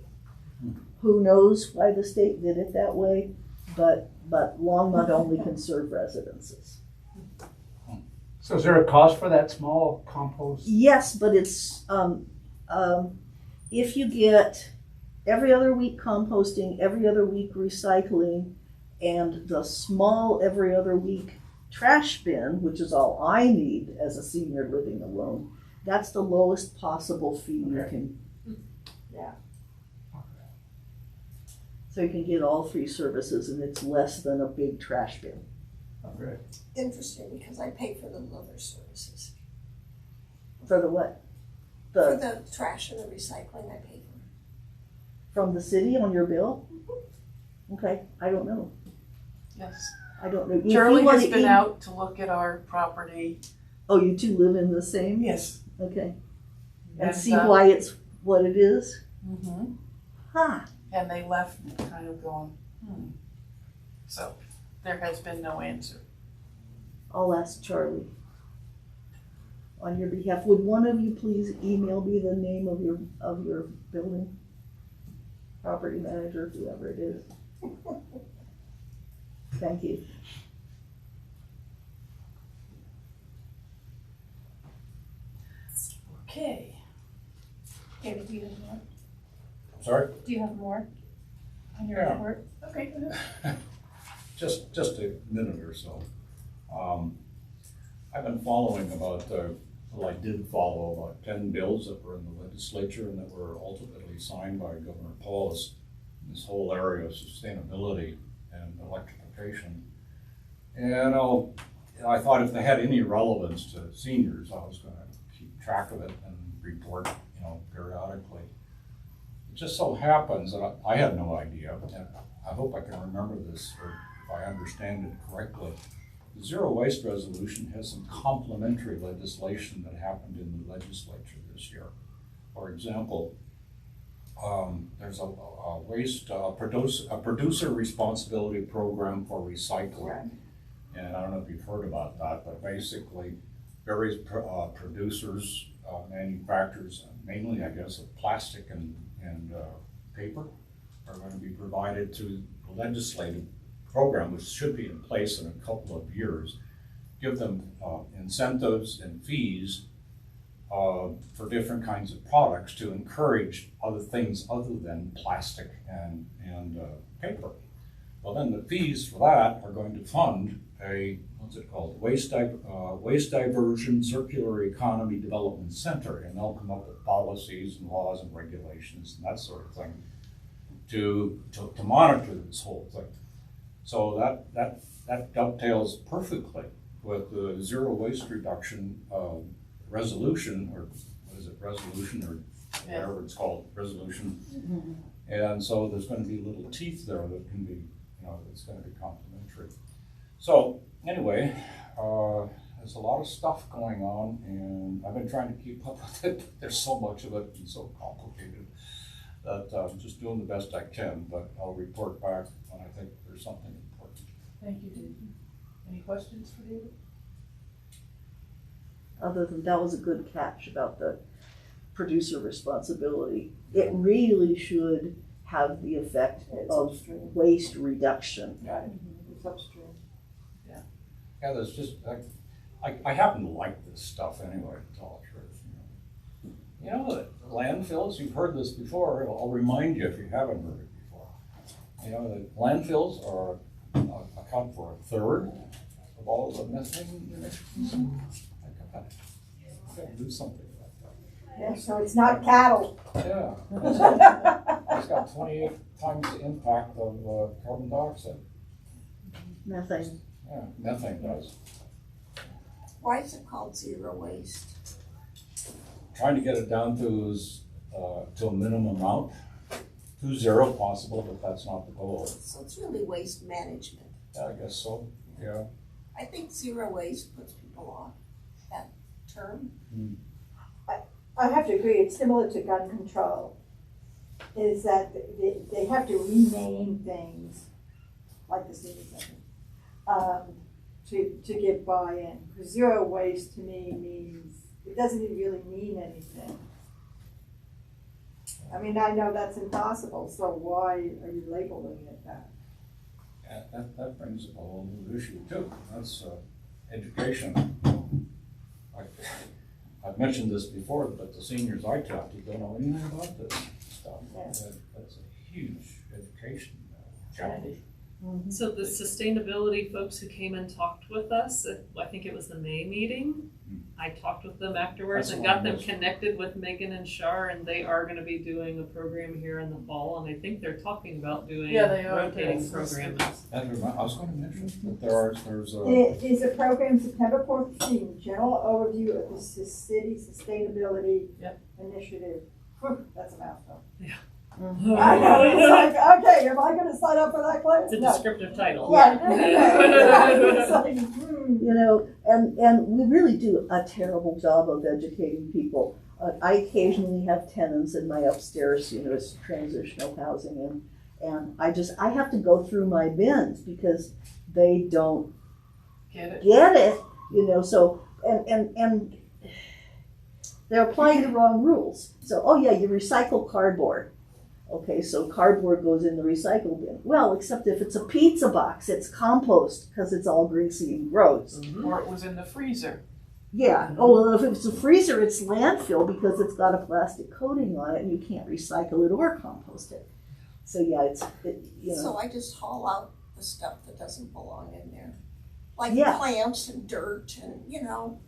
Who knows why the state did it that way, but Longmont only can serve residences. So is there a cost for that small compost? Yes, but it's, if you get every other week composting, every other week recycling, and the small every other week trash bin, which is all I need as a senior living alone, that's the lowest possible fee you Okay. can. Yeah. So you can get all three services and it's less than a big trash bin. Okay. Interesting, because I pay for the other services. For the what? For The, the trash and the recycling, I pay for. from the city on your bill? Okay, I don't know. Yes. I don't know. If you Charlie wanna has been eat- out to look at our property. Oh, you two live in the same? Yes. Okay. And see uh, why it's what it is? mhm. Huh. And they left kind of going, So there has been no answer. I'll ask Charlie on your behalf. Would one of you please email me the name of your building? Property manager, whoever it is. Thank you. Okay. David, do you have more? Sorry? Do you have more on your Yeah. report? Okay. Just a minute or so. I've been following I did follow about 10 bills that were in the legislature and that were ultimately signed by Governor Paulus in this whole area of sustainability and electrification. And I thought if they had any relevance to seniors, I was going to keep track of it and report, periodically. It just so happens that I had no idea, and I hope I can remember this, or if I understand it correctly. The Zero Waste Resolution has some complementary legislation that happened in the legislature this year. For example, there's a producer responsibility program for recycling. And I don't know if you've heard about that, but basically various producers, manufacturers, mainly I guess of plastic and paper, are going to be provided to the legislative program, which should be in place in a couple of years, give them incentives and fees for different kinds of products to encourage other things other than plastic and paper. Well, then the fees for that are going to fund waste diversion circular economy development center, and they'll come up with policies and laws and regulations and that sort of thing to monitor this whole thing. So that dovetails perfectly with the zero waste reduction resolution, or what is it, resolution, or whatever it's called, resolution. And so there's going to be little teeth there that can be, that's going to be complementary. So anyway, there's a lot of stuff going on, and I've been trying to keep up with it. There's so much of it and so complicated that I'm just doing the best I can, but I'll report back when I think there's something important. Thank you, David. Any questions for David? Other than that was a good catch about the producer responsibility. It really should have the effect It's of upstream. waste reduction. Got it. It's upstream. Yeah, there's just, I happen to like this stuff anyway, to tell the truth. The landfills, you've heard this before, I'll remind you if you haven't heard it before. The landfills account for a third of all the methane emissions. I gotta do something about Yeah, so it's not cattle. that. Yeah. It's got 28 times the impact of carbon dioxide. Methane. Yeah, methane does. Why is it called zero waste? Trying to get it down to a minimum amount, to zero possible, but that's not the goal. So it's really waste management. I guess so, yeah. I think zero waste puts people off that term. I have to agree, it's similar to gun control, is that they have to rename things, like the senior center, to get buy-in. Because zero waste to me means, it doesn't really mean anything. I mean, I know that's impossible, so why are you labeling it that? That brings up a whole new issue too. That's education. I've mentioned this before, but the seniors I talk to don't know anything about this stuff. Yeah. That's a huge education challenge. So the sustainability folks who came and talked with us, I think it was the May meeting, I talked with them afterwards That's and the got one them that's- connected with Megan and Shar, and they are gonna be doing a program here in the fall, and I think they're talking about doing Yeah, they are. rotating Yes. programs. I was going to mention that there's a, It is a program September 14, general overview of the city sustainability Yep. initiative. Whew, that's a mouthful. Yeah. I know, it's like, okay, am I gonna sign up for that class? It's a No. descriptive title. Yeah. It's like, You know, and we really do a terrible job of educating people. I occasionally have tenants in my upstairs, you know, it's transitional housing, and I have to go through my bins because they don't Get it? get it, you know, so, and they're applying the wrong rules. So, oh yeah, you recycle cardboard. Okay, so cardboard goes in the recycle bin. Well, except if it's a pizza box, it's compost because it's all greasy and gross. Or it was in the freezer. Yeah, oh, well, if it's a freezer, it's landfill because it's got a plastic coating on it and you can't recycle it or compost it. So yeah, you know. So I just haul out the stuff that doesn't belong in there. Like Yeah. plants and dirt and, you know,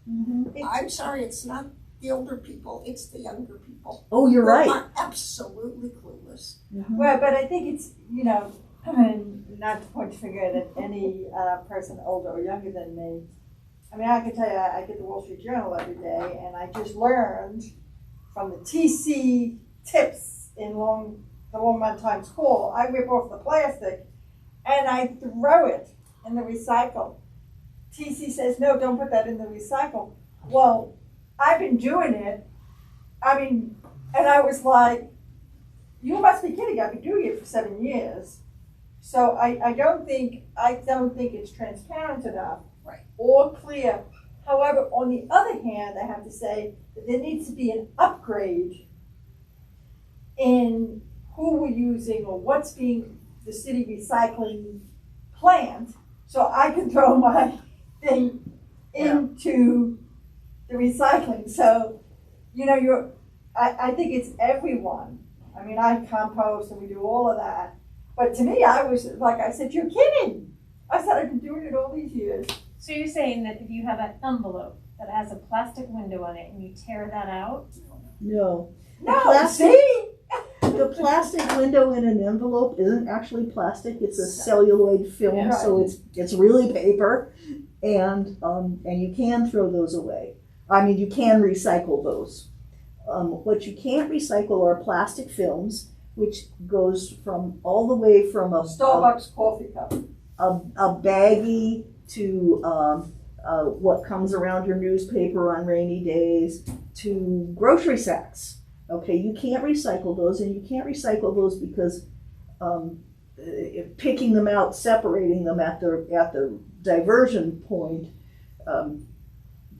Mhm. I'm sorry, it's not the older people, it's the younger people. Oh, you're who right. are absolutely clueless. Mhm. Well, but I think it's, you know, and not to point the finger at any person older or younger than me. I mean, I can tell you, I get the Wall Street Journal every day, and I just learned from the TC tips in the Longmont Times Hall, I rip off the plastic and I throw it in the recycle. TC says, no, don't put that in the recycle. Well, I've been doing it. I mean, and I was like, you must be kidding. I've been doing it for 7 years. So I don't think it's transparent enough. Right. Or clear. However, on the other hand, I have to say that there needs to be an upgrade in who we're using or what's being the city recycling plant, so I can throw my thing into the recycling. So, you know, I think it's everyone. I mean, I compost and we do all of that. But to me, I was like, I said, you're kidding. I said, I've been doing it all these years. So you're saying that if you have an envelope that has a plastic window on it and you tear that out? No. No, plastic- see? The plastic window in an envelope isn't actually plastic, it's a celluloid film, Yeah. so it's really paper, and you can throw those away. I mean, you can recycle those. What you can't recycle are plastic films, which goes from all the way from a Starbucks coffee cup. a baggie to what comes around your newspaper on rainy days to grocery sacks. Okay, you can't recycle those, and you can't recycle those because picking them out, separating them at the diversion point,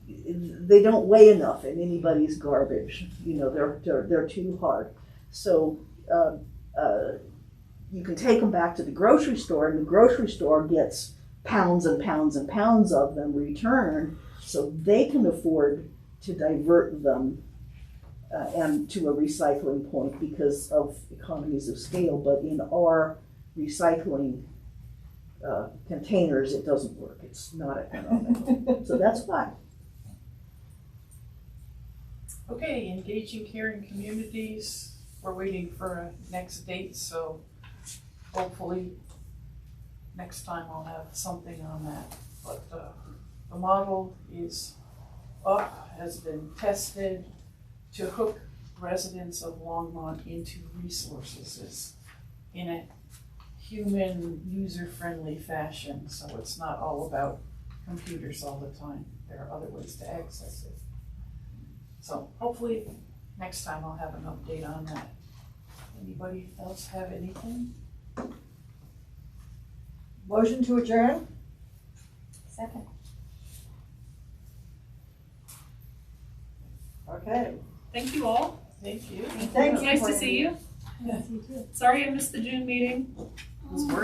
they don't weigh enough in anybody's garbage. You know, they're too hard. So you can take them back to the grocery store, and the grocery store gets pounds and pounds and pounds of them returned, so they can afford to divert them and to a recycling point because of economies of scale. But in our recycling containers, it doesn't work. It's not economical. So that's why. Okay, engaging caring communities, we're waiting for a next date, so hopefully next time I'll have something on that. But the model is up, has been tested to hook residents of Longmont into resources in a human, user-friendly fashion, so it's not all about computers all the time. There are other ways to access it. So hopefully next time I'll have an update on that. Anybody else have anything? Motion to adjourn? Second. Okay. Thank you all. Thank you. Thank you. Nice to see you. Yes, you too. Sorry I missed the June meeting. It was worth